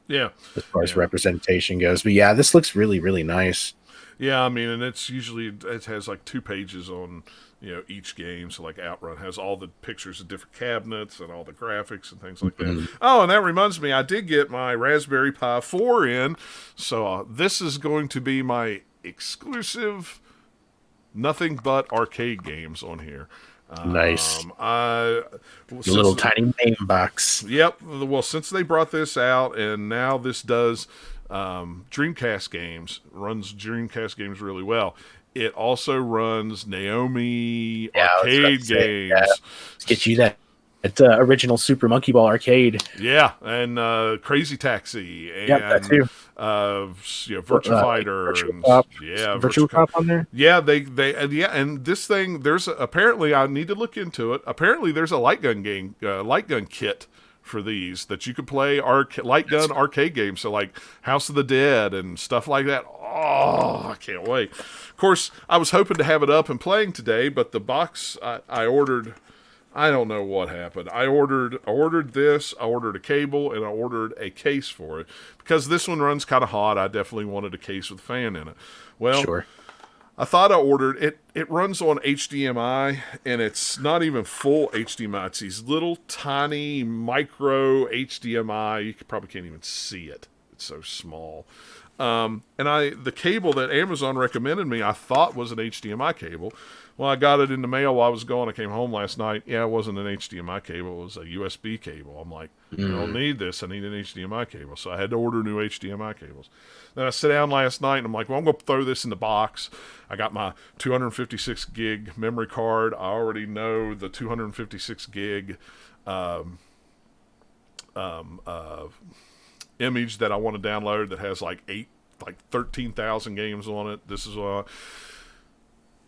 Yeah. As far as representation goes. But yeah, this looks really, really nice. Yeah, I mean, and it has like 2 pages on, each game. So like Outrun has all the pictures of different cabinets and all the graphics and things like that. Oh, and that reminds me, I did get my Raspberry Pi 4 in. So this is going to be my exclusive nothing but arcade games on here. Nice. Little tiny name box. Yep. Well, since they brought this out, and now this does Dreamcast games, runs Dreamcast games really well. It also runs Naomi arcade games. Let's get you that original Super Monkey Ball arcade. Yeah, and Crazy Taxi, and that too. Virtua Fighter, Virtua Cop on there. Yeah, and this thing, there's apparently, I need to look into it. Apparently, there's a light gun kit for these that you could play light gun arcade games. So like House of the Dead and stuff like that. Oh, I can't wait. Of course, I was hoping to have it up and playing today, but the box I ordered, I don't know what happened. I ordered this, I ordered a cable, and I ordered a case for it. Because this one runs kind of hot, I definitely wanted a case with a fan in it. Well, sure. I thought I ordered it. It runs on HDMI, and it's not even full HDMI. It's these little tiny micro HDMI. You probably can't even see it. It's so small. And the cable that Amazon recommended me, I thought was an HDMI cable. Well, I got it in the mail while I was gone. I came home last night. Yeah, it wasn't an HDMI cable. It was a USB cable. I'm like, I don't need this. I need an HDMI cable. So I had to order new HDMI cables. Then I sat down last night, and I'm like, well, I'm going to throw this in the box. I got my 256 gig memory card. I already know the 256 gig image that I want to download that has like 13,000 games on it. This is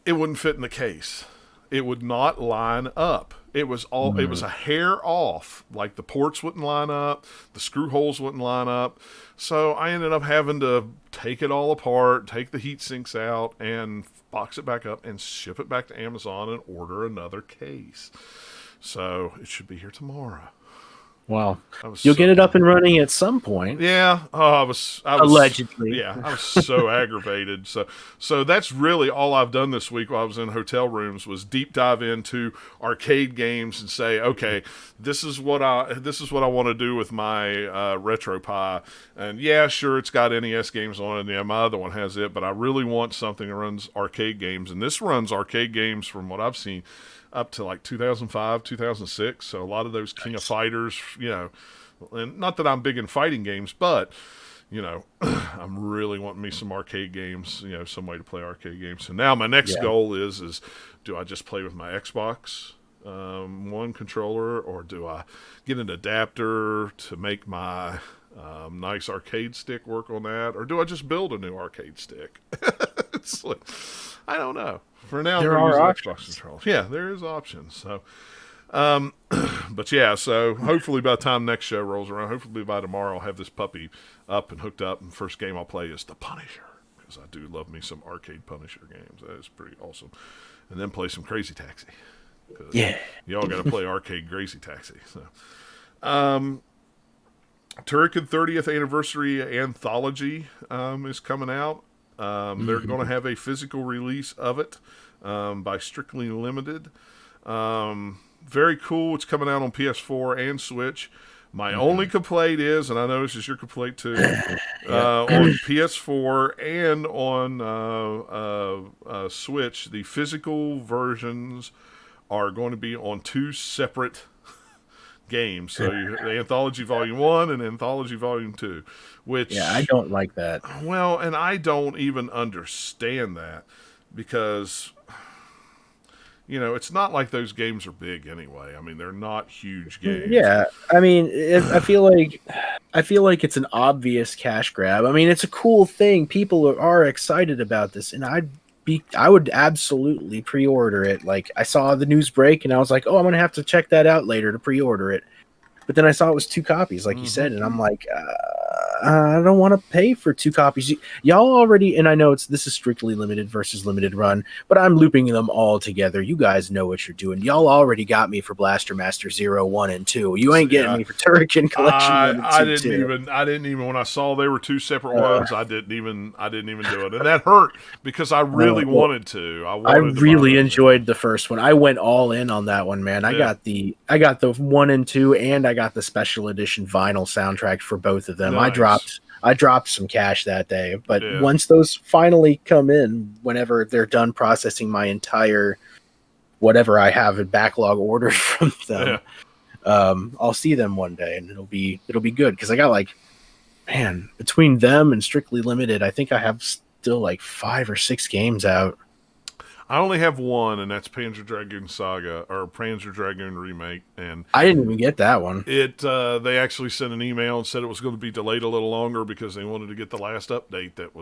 it wouldn't fit in the case. It would not line up. It was it was a hair off. Like the ports wouldn't line up, the screw holes wouldn't line up. So I ended up having to take it all apart, take the heat sinks out, and box it back up and ship it back to Amazon and order another case. So it should be here tomorrow. Well, you'll get it up and running at some point. Yeah. Oh, I was allegedly. Yeah, I was so aggravated. So that's really all I've done this week while I was in hotel rooms was deep dive into arcade games and say, okay, this is what I want to do with my RetroPie. And yeah, sure, it's got NES games on it. And yeah, my other one has it, but I really want something that runs arcade games, and this runs arcade games from what I've seen up to like 2005, 2006. So a lot of those King of Fighters, and not that I'm big in fighting games, but, I'm really wanting me some arcade games, some way to play arcade games. So now my next goal is do I just play with my Xbox One controller, or do I get an adapter to make my nice arcade stick work on that, or do I just build a new arcade stick? It's like, I don't know. For now, there are Xbox controllers. Yeah, there is options. So, but yeah, so hopefully by the time next show rolls around, hopefully by tomorrow, I'll have this puppy up and hooked up. And the first game I'll play is the Punisher, because I do love me some arcade Punisher games. That is pretty awesome. And then play some Crazy Taxi. Yeah, y'all got to play arcade Crazy Taxi. So, Turrican 30th Anniversary Anthology is coming out. They're going to have a physical release of it by Strictly Limited. Very cool. It's coming out on PS4 and Switch. My only complaint is, and I know this is your complaint too, on PS4 and on Switch, the physical versions are going to be on two separate games. So the Anthology Volume 1 and Anthology Volume 2. Which, yeah, I don't like that. Well, and I don't even understand that, because it's not like those games are big anyway. I mean, they're not huge games. Yeah, I mean, I feel like it's an obvious cash grab. I mean, it's a cool thing. People are excited about this, and I would absolutely pre-order it. Like, I saw the news break, and I was like, oh, I'm gonna have to check that out later to pre-order it. But then I saw it was 2 copies, like you said, and I'm like, I don't want to pay for 2 copies. Y'all already, and I know this is Strictly Limited versus Limited Run, but I'm looping them all together. You guys know what you're doing. Y'all already got me for Blaster Master 0, 1, and 2. You ain't getting me for Turrican Collection 1 and 2. I didn't even when I saw they were 2 separate ones, I didn't even do it, and that hurt because I really wanted to. I really enjoyed the first one. I went all in on that one, man. I got the 1 and 2, and I got the special edition vinyl soundtrack for both of them. Nice. I dropped some cash that day, but once those finally come in, whenever they're done processing my entire whatever I have in backlog ordered from them, I'll see them one day, and it'll be good, because I got between them and Strictly Limited, I think I have still 5 or 6 games out. I only have one, and that's Panzer Dragoon Saga, or Panzer Dragoon Remake, and I didn't even get that one. They actually sent an email and said it was going to be delayed a little longer because they wanted to get the last update that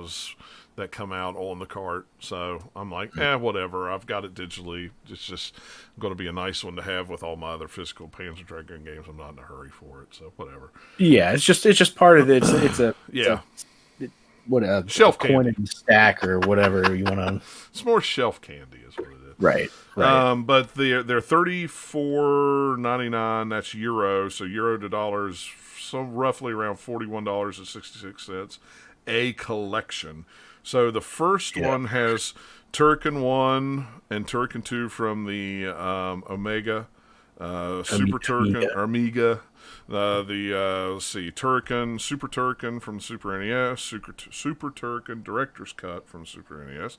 come out on the cart. So I'm like, whatever. I've got it digitally. It's just going to be a nice one to have with all my other physical Panzer Dragoon games. I'm not in a hurry for it, so whatever. Yeah, it's just part of it. It's a shelf coin candy. and stack or whatever you want to. It's more shelf candy, is what it is. Right. But they're $34.99. That's euro, so euro to dollars, so roughly around $41.66. A collection. So the first one has Turrican 1 and Turrican 2 from the Omega, Super Turrican, or Amiga. Let's see, Turrican, Super Turrican from Super NES, Super Turrican Director's Cut from Super NES,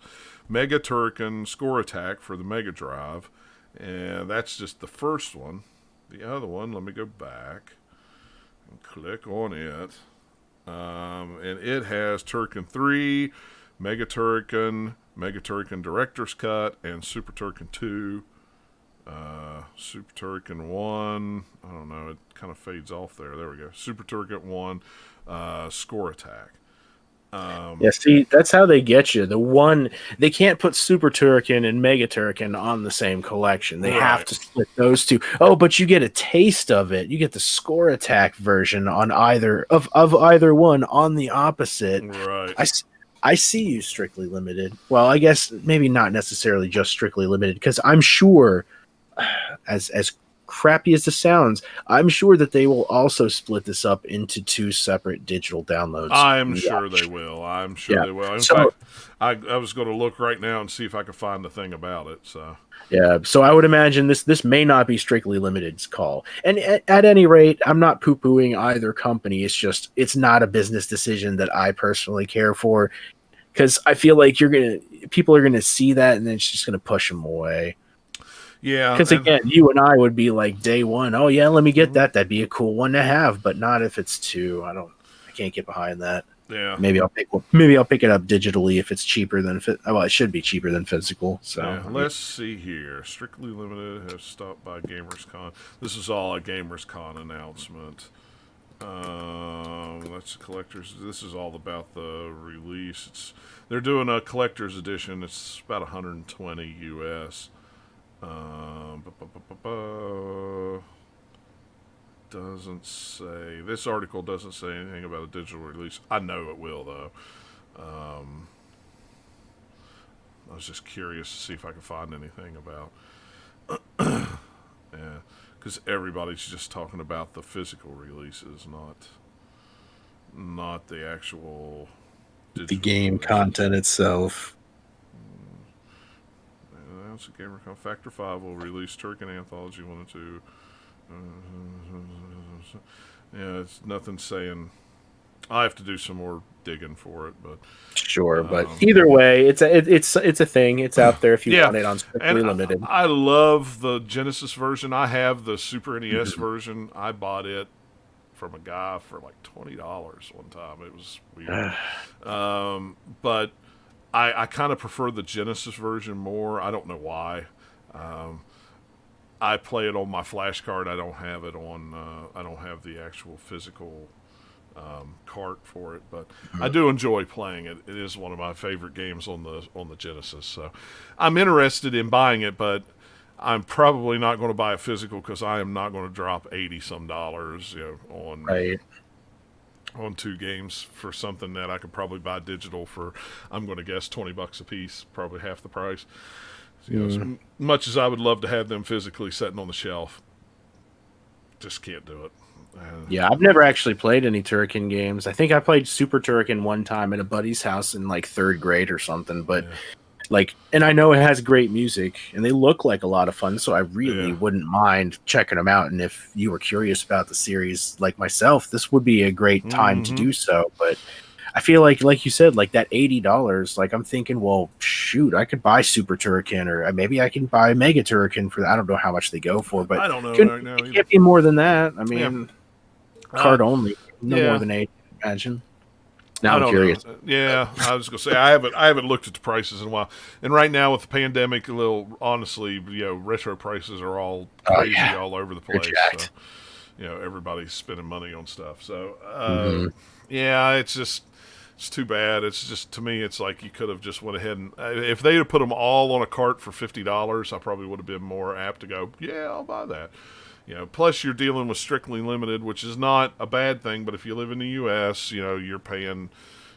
Mega Turrican Score Attack for the Mega Drive, and that's just the first one. The other one, let me go back and click on it. And it has Turrican 3, Mega Turrican Director's Cut, and Super Turrican 2. Super Turrican 1, I don't know, it kind of fades off there. There we go. Super Turrican 1, Score Attack. Yeah, see, that's how they get you. They can't put Super Turrican and Mega Turrican on the same collection. They have to split those two. Oh, but you get a taste of it. You get the Score Attack version on either of either one on the opposite. Right. I see you, Strictly Limited. Well, I guess maybe not necessarily just Strictly Limited, because I'm sure, as crappy as this sounds, I'm sure that they will also split this up into 2 separate digital downloads. I'm sure they will. I'm sure they will. In fact, I was going to look right now and see if I could find the thing about it. So yeah, so I would imagine this may not be Strictly Limited's call. And at any rate, I'm not poo-pooing either company. It's just, it's not a business decision that I personally care for, because I feel like people are gonna see that and then it's just gonna push them away. Yeah, because again, you and I would be like day one. Oh yeah, let me get that. That'd be a cool one to have, but not if it's 2. I can't get behind that. Yeah, maybe I'll pick it up digitally if it's cheaper than well, it should be cheaper than physical. So yeah, let's see here. Strictly Limited has stopped by GamersCon. This is all a GamersCon announcement. That's collectors. This is all about the release. They're doing a collector's edition. It's about 120 US. Doesn't say. This article doesn't say anything about a digital release. I know it will though. I was just curious to see if I could find anything about. Yeah, because everybody's just talking about the physical releases, not the actual the game releases. Content itself. That's a GamerCon. Factor 5 will release Turrican Anthology 1 and 2. Yeah, it's nothing saying. I have to do some more digging for it, but sure. But either way, it's a thing. It's out there if you want it on Strictly Limited. I love the Genesis version. I have the Super NES version. I bought it from a guy for like $20 one time. It was weird, but I kind of prefer the Genesis version more. I don't know why. I play it on my flash card. I don't have it on. I don't have the actual physical cart for it, but I do enjoy playing it. It is one of my favorite games on the Genesis. So I'm interested in buying it, but I'm probably not going to buy a physical because I am not going to drop $80-some, on 2 games for something that I could probably buy digital for, I'm going to guess, $20 a piece, probably half the price. As much as I would love to have them physically sitting on the shelf, just can't do it. Yeah, I've never actually played any Turrican games. I think I played Super Turrican one time at a buddy's house in like 3rd grade or something, but and I know it has great music and they look like a lot of fun, so I really wouldn't mind checking them out. And if you were curious about the series like myself, this would be a great time to do so. But I feel like you said, like that $80, like I'm thinking, well, shoot, I could buy Super Turrican, or maybe I can buy Mega Turrican for, I don't know how much they go for, but I don't know right now. It can't be more than that. I mean, card only, more than 8, I imagine. Now I'm curious. Yeah, I was gonna say I haven't looked at the prices in a while, and right now with the pandemic, honestly, retro prices are all crazy all over the place. So, everybody's spending money on stuff. So, yeah, it's too bad. It's just, to me, it's like you could have just went ahead and if they'd have put them all on a cart for $50, I probably would have been more apt to go, yeah, I'll buy that. Plus you're dealing with Strictly Limited, which is not a bad thing, but if you live in the U.S., you're paying,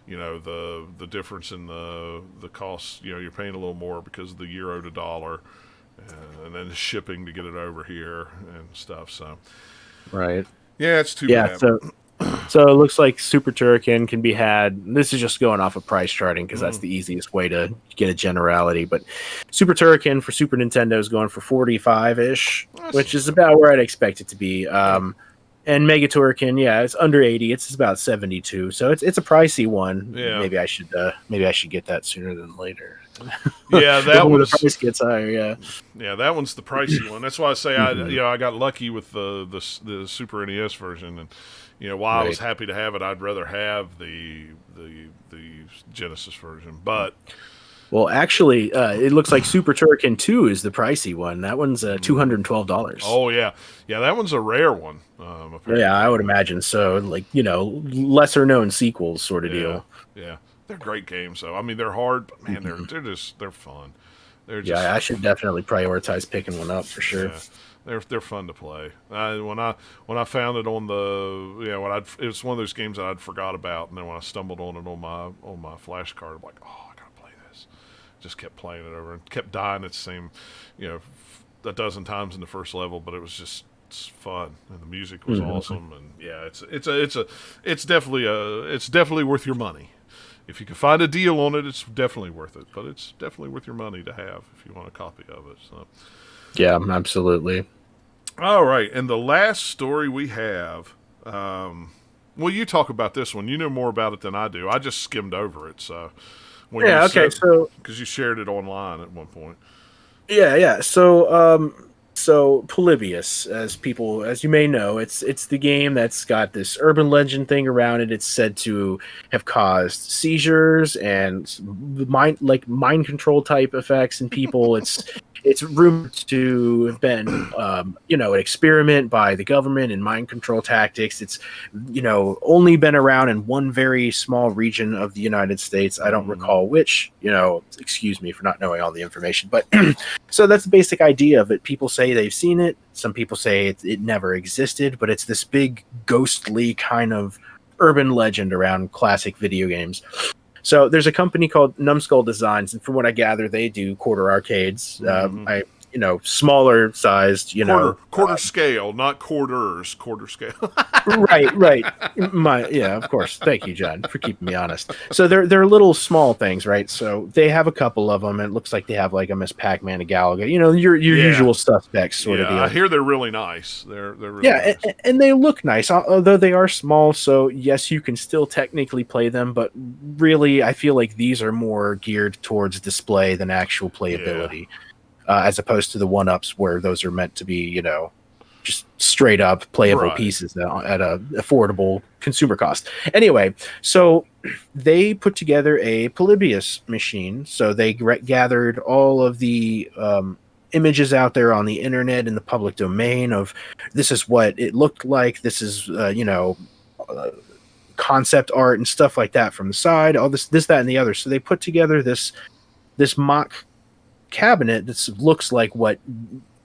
the difference in the cost. You're paying a little more because of the euro to dollar, and then the shipping to get it over here and stuff. So, right. Yeah, it's too bad. So So it looks like Super Turrican can be had. This is just going off of price charting because that's the easiest way to get a generality. But Super Turrican for Super Nintendo is going for 45-ish, which is about where I'd expect it to be. And Mega Turrican, yeah, it's under 80. It's about 72. So it's a pricey one. Yeah. Maybe I should get that sooner than later. Yeah, that when the was price gets higher. Yeah. Yeah, that one's the pricey one. That's why I say I got lucky with the Super NES version, and while I was happy to have it, I'd rather have the Genesis version. But well, actually, it looks like Super Turrican 2 is the pricey one. That one's $212. Oh yeah, that one's a rare one. Yeah, I would imagine so. Like lesser known sequels sort of deal. Yeah, they're great games though. I mean, they're hard, but man, they're fun. I should definitely prioritize picking one up for sure. Yeah, they're fun to play. When I found it on the it was one of those games that I'd forgot about, and then when I stumbled on it on my flash card, I'm like, oh, I gotta play this. Just kept playing it over and kept dying at the same, a dozen times in the first level, but it was just fun and the music was awesome, and yeah, it's definitely worth your money. If you can find a deal on it, it's definitely worth it. But it's definitely worth your money to have if you want a copy of it. So, yeah, absolutely. All right, and the last story we have. Well, you talk about this one. You know more about it than I do. I just skimmed over it. So, because you shared it online at one point. Yeah. So Polybius, as you may know, it's the game that's got this urban legend thing around it. It's said to have caused seizures and mind control type effects in people. It's rumored to have been an experiment by the government in mind control tactics. It's only been around in one very small region of the United States. I don't recall which. Excuse me for not knowing all the information, but so that's the basic idea of it. People say they've seen it. Some people say it never existed, but it's this big ghostly kind of urban legend around classic video games. So there's a company called Numbskull Designs, and from what I gather, they do quarter arcades. Smaller sized, quarter scale, not quarters, quarter scale. right. Of course. Thank you, John, for keeping me honest. So they're little small things, right? So they have a couple of them, and it looks like they have like a Miss Pac-Man, a Galaga, your usual suspects sort of deal. I hear they're really nice. They're really nice. And they look nice, although they are small. So yes, you can still technically play them, but really, I feel like these are more geared towards display than actual playability. Yeah. As opposed to the one-ups where those are meant to be, just straight up playable pieces at a affordable consumer cost. Anyway, so they put together a Polybius machine. So they gathered all of the images out there on the internet in the public domain of this is what it looked like. This is, concept art and stuff like that from the side, all this, that, and the other. So they put together this mock cabinet that looks like what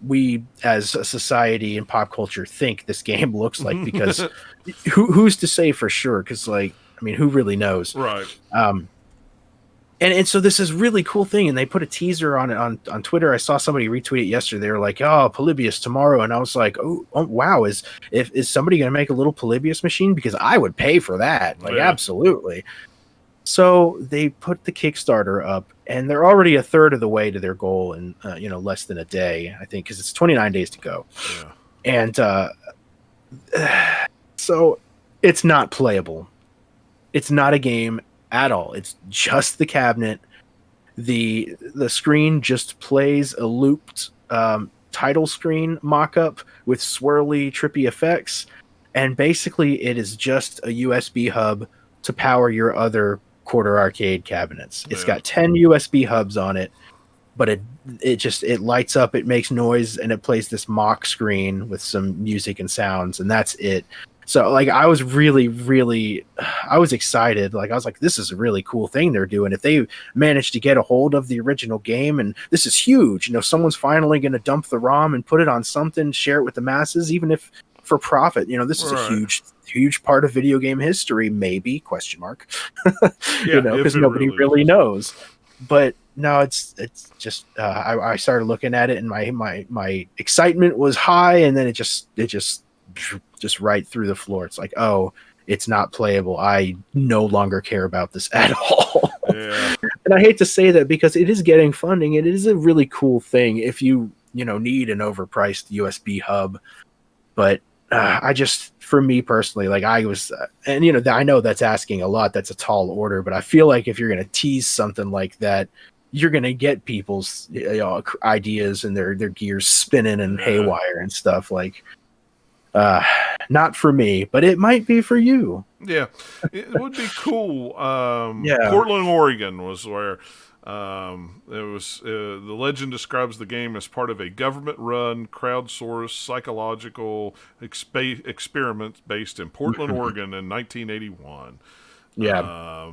we as a society and pop culture think this game looks like, because who's to say for sure, because who really knows, right? And so this is really cool thing, and they put a teaser on it on Twitter. I saw somebody retweet it yesterday. They were like, "Oh, Polybius tomorrow," and I was like, "Oh wow! Is somebody going to make a little Polybius machine? Because I would pay for that, absolutely." So they put the Kickstarter up, and they're already a third of the way to their goal in less than a day, I think, because it's 29 days to go. Yeah. And so it's not playable. It's not a game at all. It's just the cabinet. The screen just plays a looped title screen mock-up with swirly, trippy effects, and basically it is just a USB hub to power your other quarter arcade cabinets. It's got 10 USB hubs on it, but it lights up, it makes noise, and it plays this mock screen with some music and sounds, and that's it. So I was really I was excited. I was like, this is a really cool thing they're doing. If they manage to get a hold of the original game, and this is huge, someone's finally going to dump the ROM and put it on something, share it with the masses, even if for profit. This is a huge part of video game history, maybe, question mark. Because nobody really knows. But no, it's just I started looking at it, and my excitement was high, and then it just right through the floor. It's like, oh, it's not playable. I no longer care about this at all. Yeah. And I hate to say that because it is getting funding. And it is a really cool thing if you need an overpriced USB hub. But I just, for me personally, like I was, and I know that's asking a lot. That's a tall order, but I feel like if you're going to tease something like that, you're going to get people's ideas and their gears spinning and haywire and stuff. Like, not for me, but it might be for you. Yeah, it would be cool. Yeah. Portland, Oregon was where it was. The legend describes the game as part of a government-run, crowdsourced psychological experiment based in Portland, Oregon in 1981. Yeah.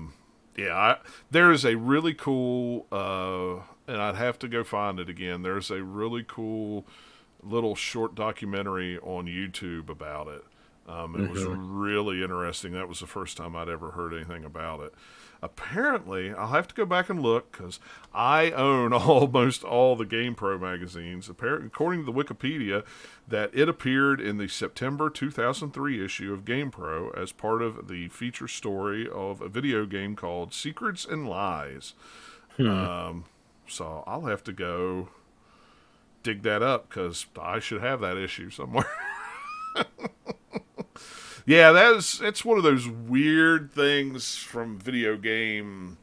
There is a really cool, and I'd have to go find it again. There's a really cool little short documentary on YouTube about it. It was really interesting. That was the first time I'd ever heard anything about it. Apparently, I'll have to go back and look because I own almost all the GamePro magazines. Apparently, according to the Wikipedia, that it appeared in the September 2003 issue of GamePro as part of the feature story of a video game called Secrets and Lies. So I'll have to go dig that up because I should have that issue somewhere. Yeah, it's one of those weird things from video game.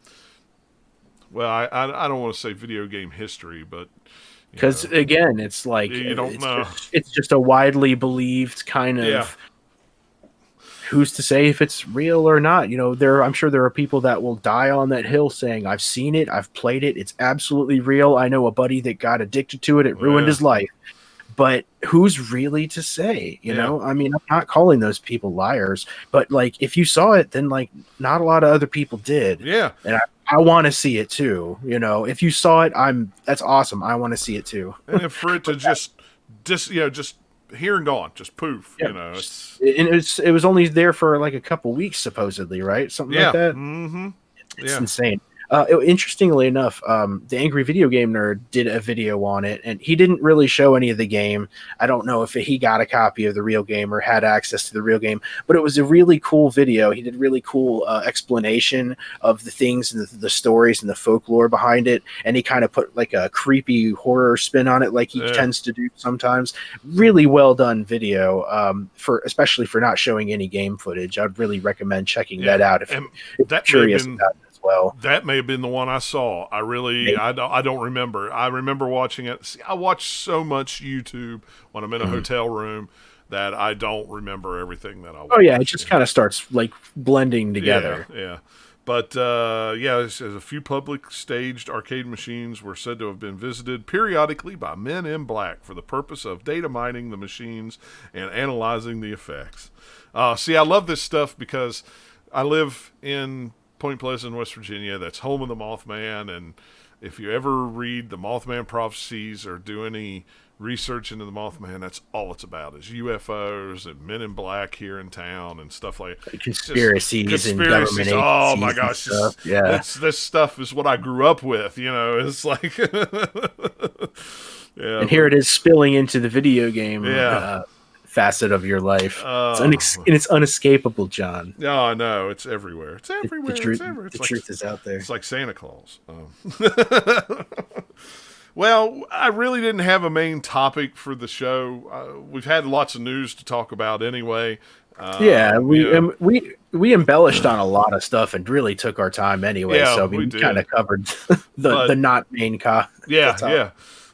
Well, I don't want to say video game history, but because again, it's like you don't know. It's just a widely believed kind of. Yeah. Who's to say if it's real or not? I'm sure there are people that will die on that hill saying, "I've seen it, I've played it, it's absolutely real." I know a buddy that got addicted to it; it ruined his life. But who's really to say? You know, I mean, I'm not calling those people liars, but like, if you saw it, then like, not a lot of other people did. Yeah, and I want to see it too. If you saw it, that's awesome. I want to see it too. And if for it to just here and gone, just poof. Yeah. It was only there for like a couple weeks, supposedly, right? Something like that. Mm-hmm. It's insane. Interestingly enough, the Angry Video Game Nerd did a video on it, and he didn't really show any of the game. I don't know if he got a copy of the real game or had access to the real game, but it was a really cool video. He did really cool explanation of the things and the stories and the folklore behind it, and he kind of put like a creepy horror spin on it, like he tends to do sometimes. Really well done video, especially for not showing any game footage. I'd really recommend checking that out if you're curious about it. Well, that may have been the one I saw. I don't remember. I remember watching it. See, I watch so much YouTube when I'm in a hotel room that I don't remember everything that I watch. Oh yeah, it just kind of starts like blending together. Yeah. But there's a few public staged arcade machines were said to have been visited periodically by men in black for the purpose of data mining the machines and analyzing the effects. See, I love this stuff because I live in Point Pleasant, West Virginia. That's home of the Mothman, and if you ever read the Mothman prophecies or do any research into the Mothman, that's all it's about is UFOs and men in black here in town and stuff like that. Conspiracies and government agencies. Oh my gosh. Yeah. This stuff is what I grew up with, it's like and here it is spilling into the video game facet of your life. It's unescapable, John. No, I know. It's everywhere. It's everywhere. The truth is out there. It's like Santa Claus. Well, I really didn't have a main topic for the show. We've had lots of news to talk about anyway. We embellished on a lot of stuff and really took our time anyway. So we kind of covered the not main Yeah.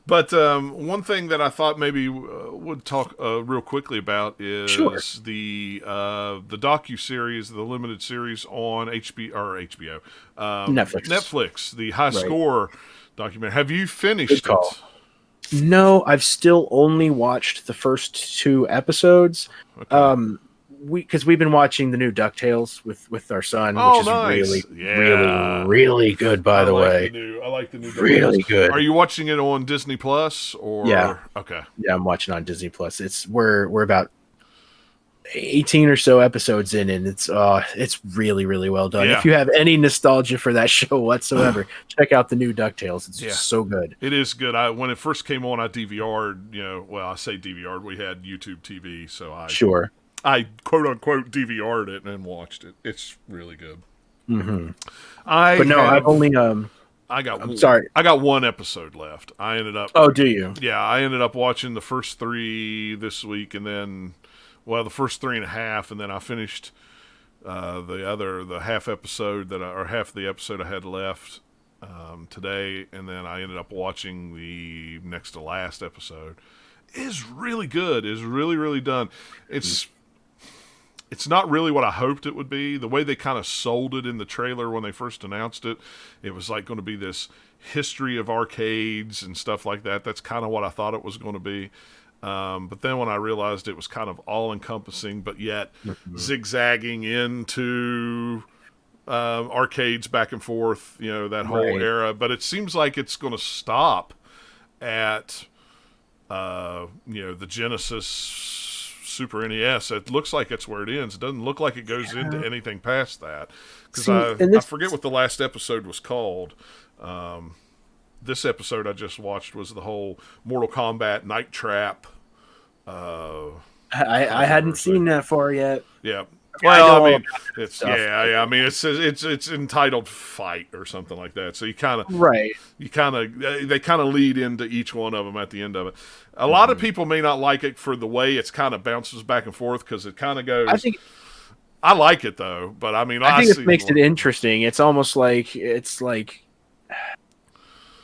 But one thing that I thought maybe would talk real quickly about is the docu-series, the limited series on HBO, Netflix, the High Score documentary. Have you finished it? No, I've still only watched the first 2 episodes. Okay. Because we've been watching the new DuckTales with our son, which is really good, by the way. I like the new DuckTales. Really good. Are you watching it on Disney Plus or? Yeah. Okay. Yeah, I'm watching on Disney Plus. We're about 18 or so episodes in, and it's really, really well done. Yeah. If you have any nostalgia for that show whatsoever, check out the new DuckTales. It's just so good. It is good. When it first came on, I DVR'd. I say DVR'd. We had YouTube TV, so I quote unquote DVR'd it and watched it. It's really good. Mm-hmm. I've only I'm sorry. I got one episode left. I ended up. Oh, do you? Yeah, I ended up watching the first 3 this week, and then, the first 3.5, and then I finished the half episode half of the episode I had left today, and then I ended up watching the next to last episode. It's really good. It's really, really done. It's not really what I hoped it would be. The way they kind of sold it in the trailer when they first announced it, it was like going to be this history of arcades and stuff like that. That's kind of what I thought it was going to be. But then when I realized it was kind of all-encompassing, but yet zigzagging into arcades back and forth, that whole era. But it seems like it's going to stop at, the Genesis Super NES. It looks like it's where it ends. It doesn't look like it goes into anything past that. Because I forget what the last episode was called. This episode I just watched was the whole Mortal Kombat Night Trap. I hadn't seen that far yet. Yeah. Well, I mean, it's I mean, it's entitled Fight or something like that. So they kind of lead into each one of them at the end of it. A lot of people may not like it for the way it's kind of bounces back and forth because it kind of goes. I like it though, but I mean, I think it makes it interesting. It's almost like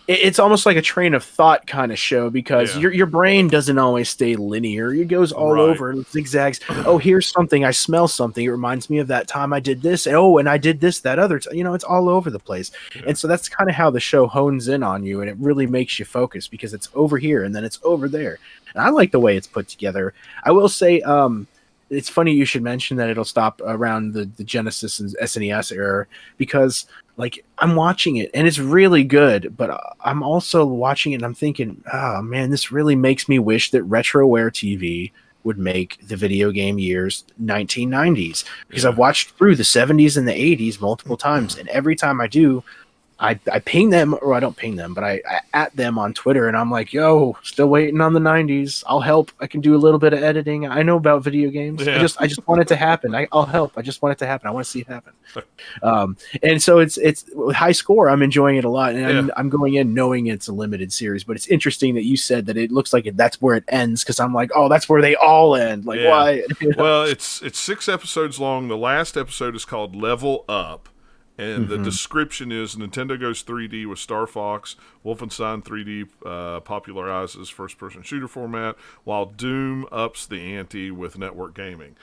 it's almost like a train of thought kind of show because your brain doesn't always stay linear. It goes all over and zigzags. Oh, here's something. I smell something. It reminds me of that time I did this. Oh, and I did this, that other. It's all over the place. Yeah. And so that's kind of how the show hones in on you, and it really makes you focus because it's over here and then it's over there. And I like the way it's put together. I will say, it's funny you should mention that it'll stop around the Genesis and SNES era because I'm watching it and it's really good, but I'm also watching it and I'm thinking, oh man, this really makes me wish that Retroware TV would make the video game years 1990s because I've watched through the 70s and the 80s multiple times, and every time I do, I ping them, or I don't ping them, but I at them on Twitter, and I'm like, yo, still waiting on the 90s. I'll help. I can do a little bit of editing. I know about video games. Yeah. I just want it to happen. I'll help. I just want it to happen. I want to see it happen. And so it's with High Score, I'm enjoying it a lot, and I'm going in knowing it's a limited series. But it's interesting that you said that it looks like that's where it ends, because I'm like, oh, that's where they all end. Why? Well, it's 6 episodes long. The last episode is called Level Up. And the description is Nintendo goes 3D with Star Fox. Wolfenstein 3D popularizes first-person shooter format, while Doom ups the ante with network gaming.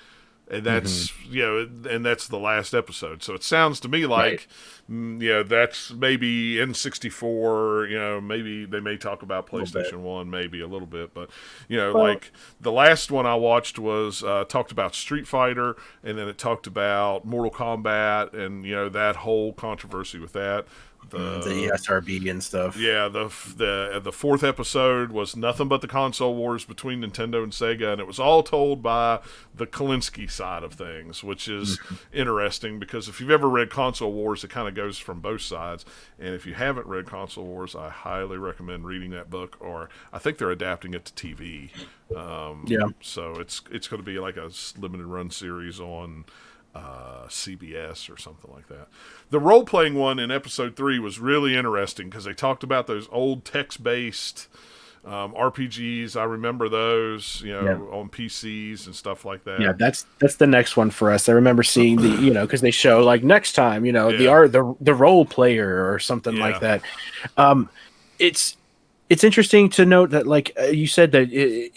And that's and that's the last episode. So it sounds to me like that's maybe N64. Maybe they may talk about PlayStation 1, maybe a little bit, but like the last one I watched was talked about Street Fighter, and then it talked about Mortal Kombat, and that whole controversy with that. The ESRB and stuff. Yeah, the 4th episode was nothing but the console wars between Nintendo and Sega, and it was all told by the Kalinsky side of things, which is interesting because if you've ever read Console Wars, it kind of goes from both sides. And if you haven't read Console Wars, I highly recommend reading that book, or I think they're adapting it to TV. So it's going to be like a limited run series on CBS or something like that. The role-playing one in episode 3 was really interesting because they talked about those old text-based RPGs. I remember those, on PCs and stuff like that. Yeah, that's the next one for us. I remember seeing the, because they show next time, the role player or something like that. It's interesting to note that, you said that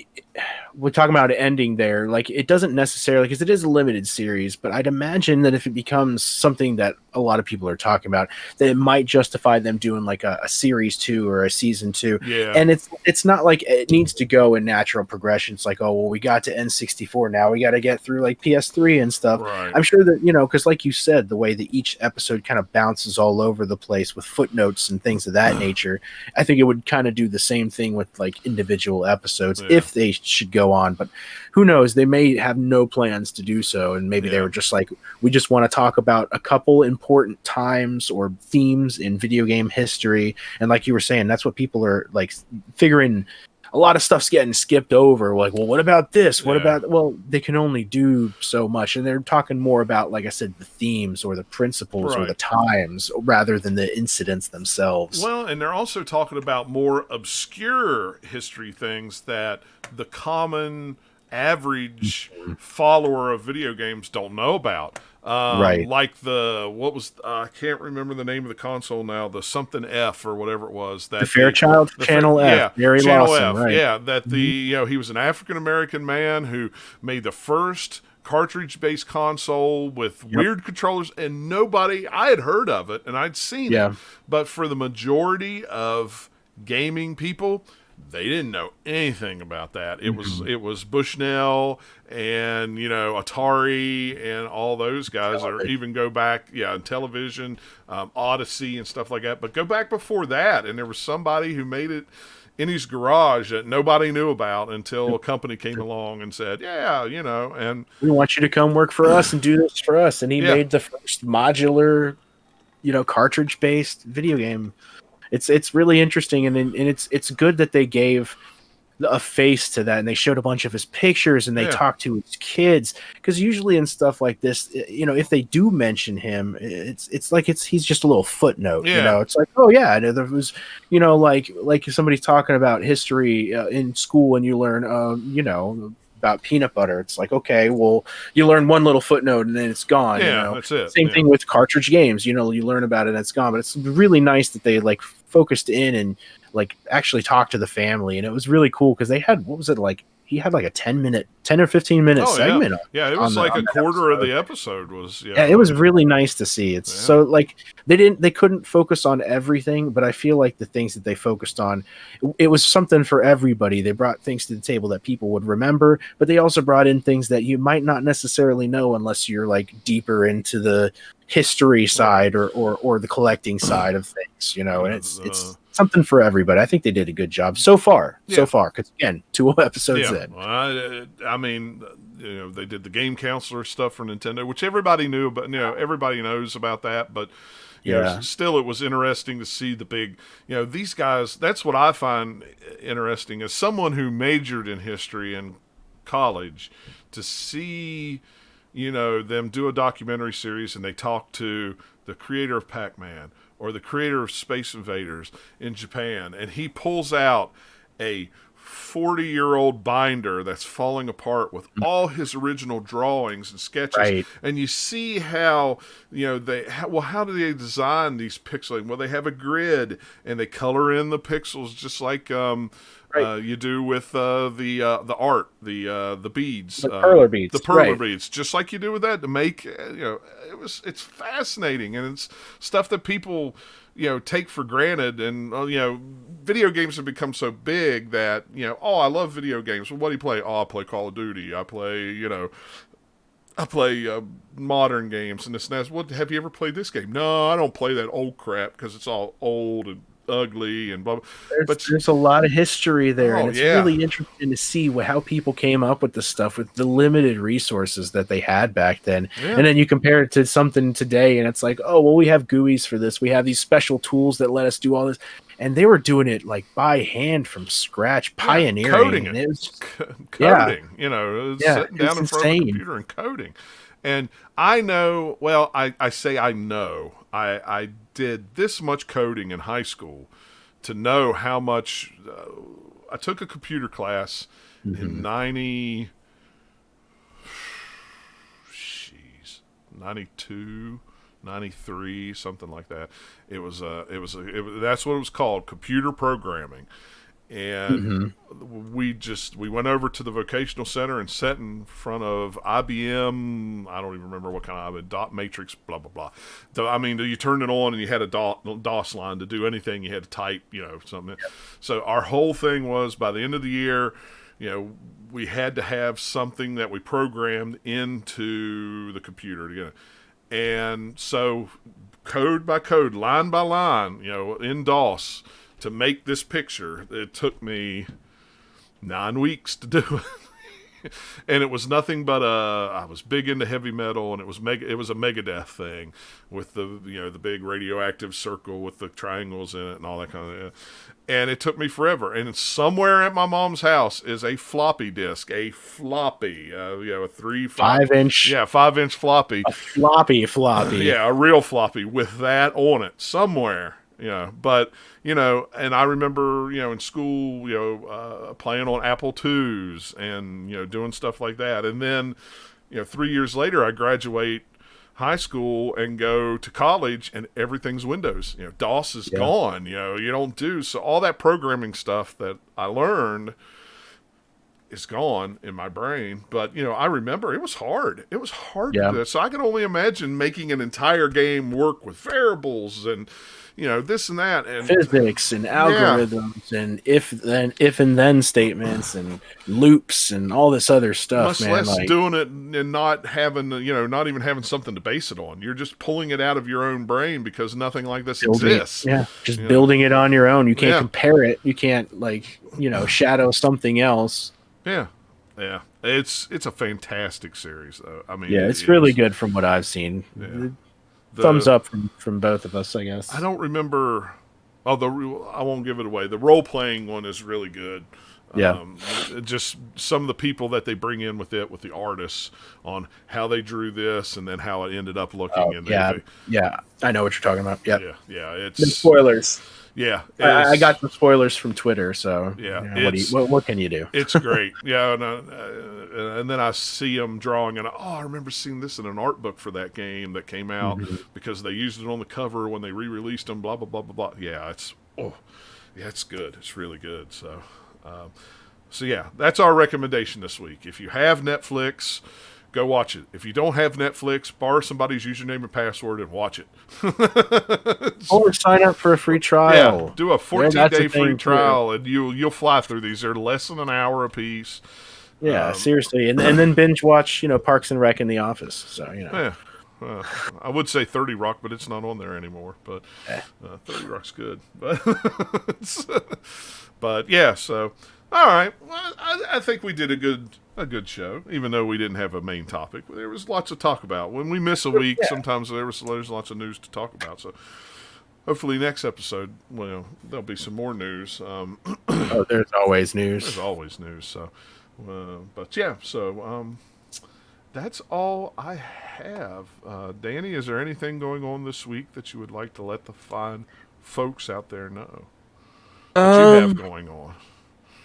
we're talking about an ending there. It doesn't necessarily, because it is a limited series, but I'd imagine that if it becomes something that a lot of people are talking about, that it might justify them doing a series 2 or a season 2. Yeah. And it's not like it needs to go in natural progression. It's like, oh, well, we got to N64. Now we got to get through PS3 and stuff. Right. I'm sure that, because like you said, the way that each episode kind of bounces all over the place with footnotes and things of that nature, I think it would kind of do the same thing with individual episodes if they should go on. But who knows, they may have no plans to do so, and maybe they were just like, we just want to talk about a couple important times or themes in video game history, and like you were saying, that's what people are figuring. a lot of stuff's getting skipped over. Like, well, what about this? What Yeah. about, well, they can only do so much. And they're talking more about, like I said, the themes or the principles or the Right. times rather than the incidents themselves. Well, and they're also talking about more obscure history things that the common average follower of video games don't know about. Right. Like I can't remember the name of the console now, the something F or whatever it was. That The Fairchild Channel F, yeah, Barry Channel Lawson, F, right. yeah. That he was an African American man who made the first cartridge-based console with weird controllers, and I had heard of it and I'd seen it, but for the majority of gaming people, they didn't know anything about that. It was Bushnell and Atari and all those guys, or even go back, and television, Odyssey and stuff like that. But go back before that, and there was somebody who made it in his garage that nobody knew about until a company came along and said, and we want you to come work for us and do this for us. And he made the first modular, cartridge-based video game. It's really interesting, and it's good that they gave a face to that, and they showed a bunch of his pictures, and they talked to his kids, because usually in stuff like this, if they do mention him, it's like he's just a little footnote. It's like, oh yeah, there was, like somebody's talking about history in school, and you learn about peanut butter. It's like, okay, well, you learn one little footnote and then it's gone. That's it. Same thing with cartridge games. You learn about it and it's gone. But it's really nice that they focused in and actually talked to the family, and it was really cool because they had, what was it like? He had a 10 or 15 minute segment. Yeah, it was like a quarter of the episode was. Yeah, it was really nice to see. It's so they couldn't focus on everything, but I feel like the things that they focused on, it was something for everybody. They brought things to the table that people would remember, but they also brought in things that you might not necessarily know unless you're deeper into the history side or the collecting side of things, and it's something for everybody. I think they did a good job so far, because again, 2 episodes in. Well, I mean, they did the game counselor stuff for Nintendo, which everybody knew, but everybody knows about that, but still it was interesting to see the big, these guys. That's what I find interesting as someone who majored in history in college, to see them do a documentary series, and they talk to the creator of Pac-Man or the creator of Space Invaders in Japan, and he pulls out a 40-year-old binder that's falling apart with all his original drawings and sketches, right. And you see how how do they design these pixels? Well, they have a grid and they color in the pixels just like you do with the art, the beads, the perler beads, beads, just like you do with that to make it's fascinating, and it's stuff that people take for granted, and video games have become so big that I love video games. Well, what do you play? I play Call of Duty. I play modern games and this and that. What, have you ever played this game? No, I don't play that old crap because it's all old and ugly and blah, blah. There's a lot of history there, and it's really interesting to see how people came up with this stuff with the limited resources that they had back then. And then you compare it to something today, and it's like, oh well, we have GUIs for this, we have these special tools that let us do all this, and they were doing it by hand from scratch, pioneering, coding and it was coding, sitting down in front of the computer and coding. And I know, I say I know, I did this much coding in high school to know how much. I took a computer class in 92, 93, something like that. That's what it was called, computer programming. And we went over to the vocational center and sat in front of IBM. I don't even remember what kind of dot matrix, blah blah blah. So, I mean, you turned it on and you had a DOS line to do anything. You had to type, something. Yep. So our whole thing was, by the end of the year, we had to have something that we programmed into the computer to get it. And so, code by code, line by line, in DOS, to make this picture. It took me 9 weeks to do it. And it was nothing but I was big into heavy metal, and it was a Megadeth thing with the the big radioactive circle with the triangles in it and all that kind of. And it took me forever. And somewhere at my mom's house is a floppy disk, a 5-inch, 5-inch floppy, a floppy. yeah, a real floppy with that on it somewhere. But and I remember in school playing on Apple IIs and doing stuff like that. And then 3 years later I graduate high school and go to college, and everything's Windows. DOS is gone. You don't do so. All that programming stuff that I learned is gone in my brain. But I remember it was hard. It was hard to do that. So I can only imagine making an entire game work with variables and this and that, and physics and algorithms and if and then statements and loops and all this other stuff. Much less doing it and not having not even having something to base it on. You're just pulling it out of your own brain because nothing like this exists. Just building it on your own. You can't compare it. You can't shadow something else. Yeah. It's a fantastic series, though. I mean, it's really good from what I've seen. Yeah. Thumbs up from both of us, I guess. I don't remember. I won't give it away. The role playing one is really good. Yeah. Just some of the people that they bring in with the artists on how they drew this and then how it ended up looking. I know what you're talking about. Yeah. It's the spoilers. Yeah, I got the spoilers from Twitter, so what can you do? It's great. And then I see them drawing, and I remember seeing this in an art book for that game that came out because they used it on the cover when they re-released them. Blah blah blah blah blah. Yeah, it's good. It's really good. So that's our recommendation this week. If you have Netflix, go watch it. If you don't have Netflix, borrow somebody's username and password and watch it. Or sign up for a free trial. Yeah, do a 14-day free trial, and you'll fly through these. They're less than an hour a piece. Yeah, seriously, and then binge watch Parks and Rec and The Office. So Yeah. I would say 30 Rock, but it's not on there anymore. But 30 Rock's good. But yeah, so all right. Well, I think we did a good show, even though we didn't have a main topic. There was lots to talk about. When we miss a week, sometimes there's lots of news to talk about. So hopefully next episode, there'll be some more news. There's always news. There's always news. So, that's all I have. Danny, is there anything going on this week that you would like to let the fine folks out there know that you have going on?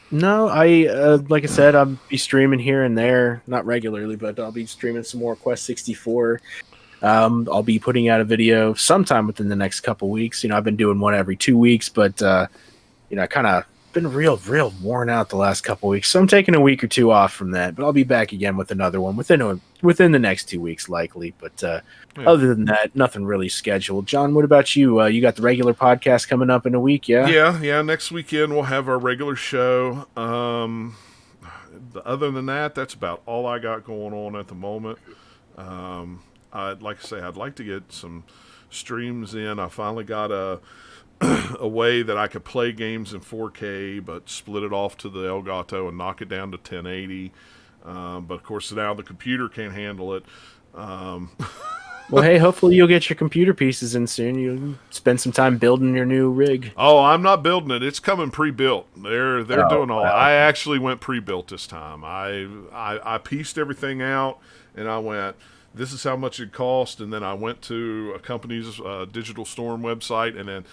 No, I like I said, I'll be streaming here and there, not regularly, but I'll be streaming some more Quest 64. I'll be putting out a video sometime within the next couple weeks. I've been doing one every 2 weeks, but I kind of been real worn out the last couple weeks, so I'm taking a week or two off from that. But I'll be back again with another one within the next 2 weeks, likely. But other than that, nothing really scheduled. John, what about you? You got the regular podcast coming up in a week, yeah? Yeah. Next weekend we'll have our regular show. Other than that, that's about all I got going on at the moment. I'd like to get some streams in. I finally got a way that I could play games in 4K, but split it off to the Elgato and knock it down to 1080. But of course now the computer can't handle it. Well, hey, hopefully you'll get your computer pieces in soon. You'll spend some time building your new rig. Oh, I'm not building it. It's coming pre-built. They're doing all. Wow. I actually went pre-built this time. I pieced everything out, and I went, this is how much it cost, and then I went to a company's digital storm website and then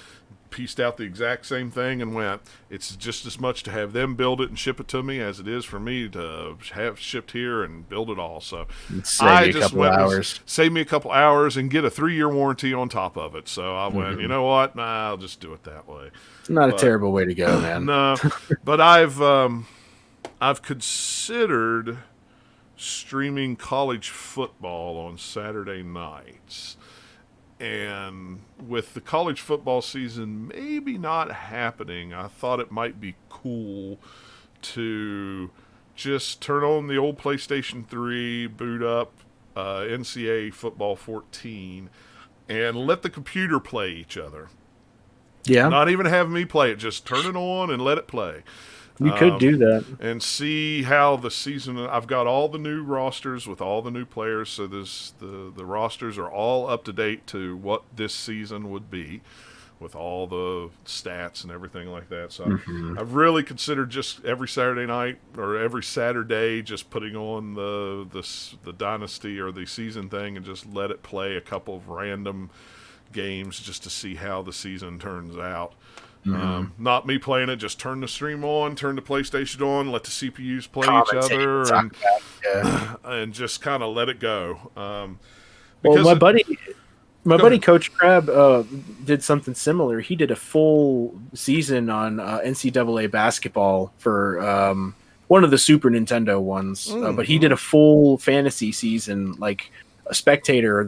pieced out the exact same thing and went, it's just as much to have them build it and ship it to me as it is for me to have shipped here and build it all. So I just went, save me a couple hours and get a 3-year warranty on top of it. So I went, you know what? Nah, I'll just do it that way. It's not a terrible way to go, man. No, but I've considered streaming college football on Saturday nights. And with the college football season maybe not happening, I thought it might be cool to just turn on the old PlayStation 3, boot up NCAA Football 14, and let the computer play each other. Yeah. Not even have me play it, just turn it on and let it play. You could do that. And see how the season. I've got all the new rosters with all the new players, so the rosters are all up to date to what this season would be, with all the stats and everything like that. So I've really considered just every Saturday night or every Saturday just putting on the dynasty or the season thing and just let it play a couple of random games just to see how the season turns out. Not me playing it, just turn the stream on, turn the PlayStation on, let the CPUs play each other, and just kind of let it go. Well, my buddy Coach Crab did something similar. He did a full season on NCAA basketball for one of the Super Nintendo ones, but he did a full fantasy season, like a spectator,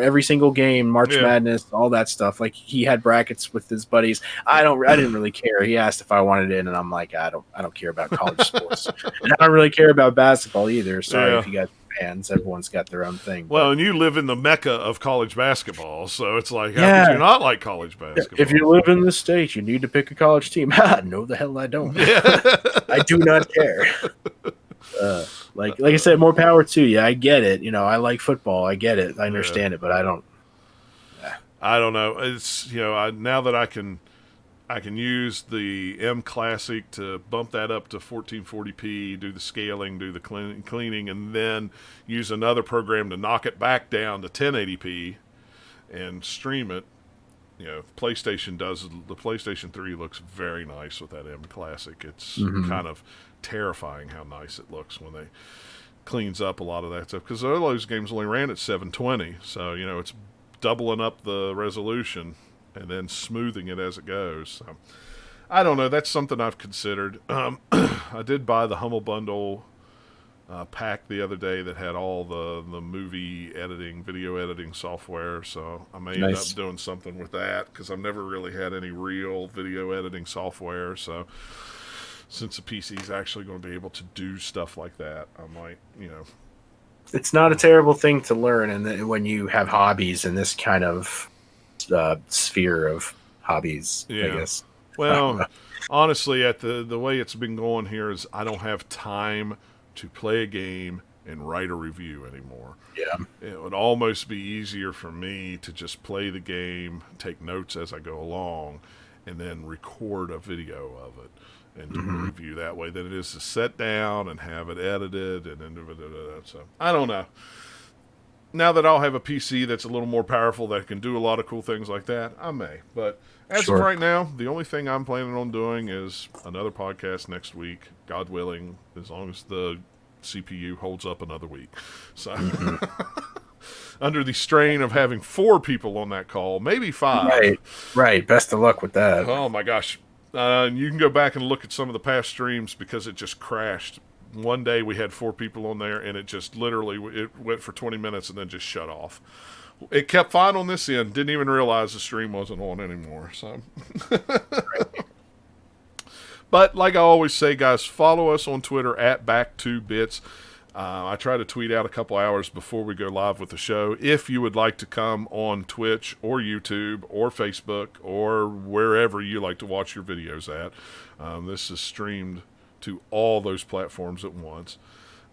every single game, March Madness, all that stuff. Like he had brackets with his buddies. I didn't really care. He asked if I wanted in, and I'm like, I don't care about college sports, and I don't really care about basketball either. Sorry if you guys are fans. Everyone's got their own thing. Well, and you live in the mecca of college basketball, so it's like, how could you not like college basketball? If you live in the States, you need to pick a college team. No, the hell I don't. I do not care. Like I said, more power to you. I get it. I like football. I get it. I understand it, but I don't. I don't know. It's now that I can use the M Classic to bump that up to 1440p, do the scaling, do the cleaning, and then use another program to knock it back down to 1080p and stream it. PlayStation does. The PlayStation 3 looks very nice with that M Classic. It's kind of terrifying how nice it looks when they cleans up a lot of that stuff, because all those games only ran at 720, so it's doubling up the resolution and then smoothing it as it goes. So I don't know, that's something I've considered. I did buy the Humble Bundle pack the other day that had all the movie editing, video editing software, so I may end up doing something with that, because I've never really had any real video editing software. So since the PC is actually going to be able to do stuff like that, I might, It's not a terrible thing to learn, and when you have hobbies in this kind of sphere of hobbies, I guess. Well, honestly, at the way it's been going here is I don't have time to play a game and write a review anymore. Yeah. It would almost be easier for me to just play the game, take notes as I go along, and then record a video of it and do a review that way than it is to sit down and have it edited and then so I don't know. Now that I'll have a PC that's a little more powerful that can do a lot of cool things like that, I may. But as of right now, the only thing I'm planning on doing is another podcast next week, God willing, as long as the CPU holds up another week. So under the strain of having 4 people on that call, maybe 5. Right. Best of luck with that. Oh my gosh. You can go back and look at some of the past streams because it just crashed. One day we had 4 people on there, and it just literally it went for 20 minutes and then just shut off. It kept fine on this end. Didn't even realize the stream wasn't on anymore. So, but like I always say, guys, follow us on Twitter at Back2Bits. I try to tweet out a couple hours before we go live with the show. If you would like to come on Twitch or YouTube or Facebook or wherever you like to watch your videos at, this is streamed to all those platforms at once.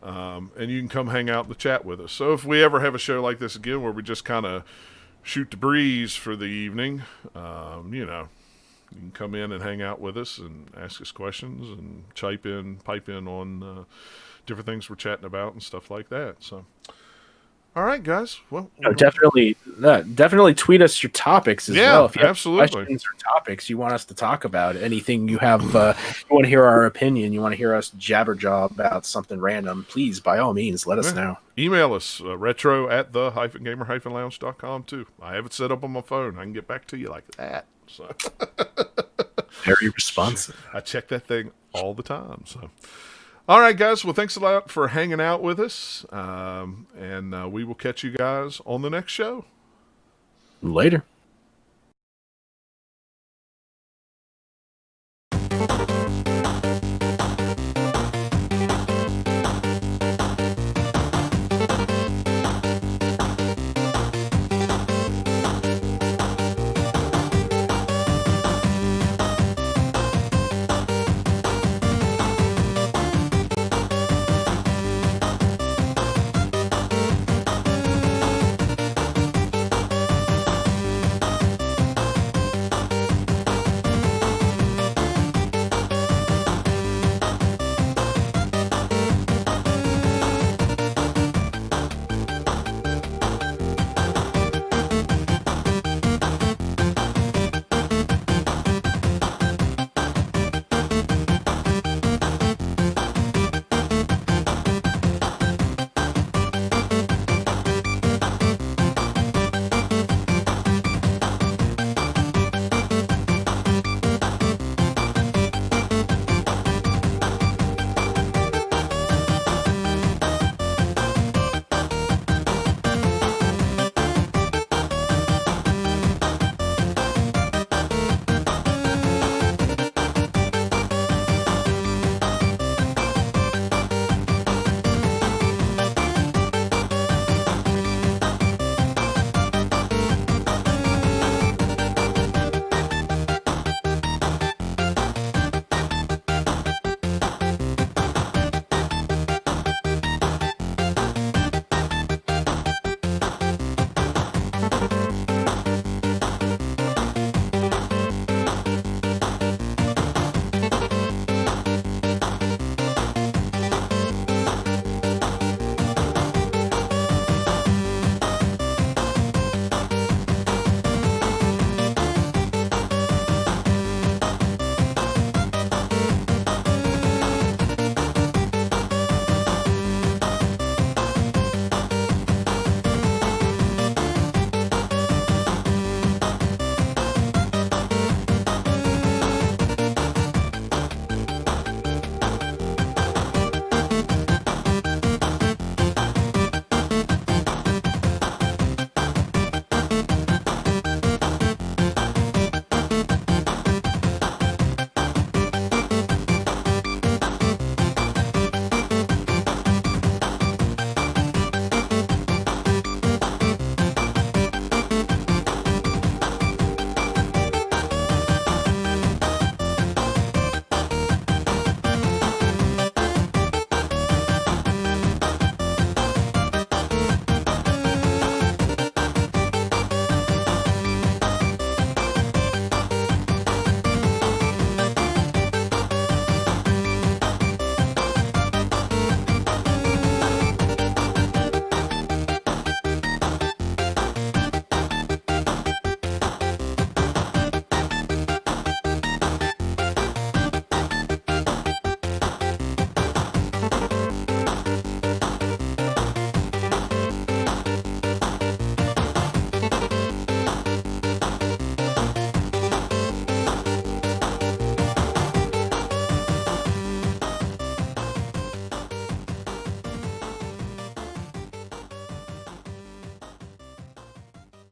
And you can come hang out in the chat with us. So if we ever have a show like this again where we just kind of shoot the breeze for the evening, you can come in and hang out with us and ask us questions and pipe in on different things we're chatting about and stuff like that. So, all right, guys. Well, definitely tweet us your topics as well. If you have absolutely questions or topics you want us to talk about, anything you have, you want to hear our opinion, you want to hear us jabberjaw about something random, please, by all means, let us know. Email us, retro@the-gamer-lounge.com too. I have it set up on my phone. I can get back to you like that. So very responsive. I check that thing all the time. So. All right, guys. Well, thanks a lot for hanging out with us. And we will catch you guys on the next show. Later.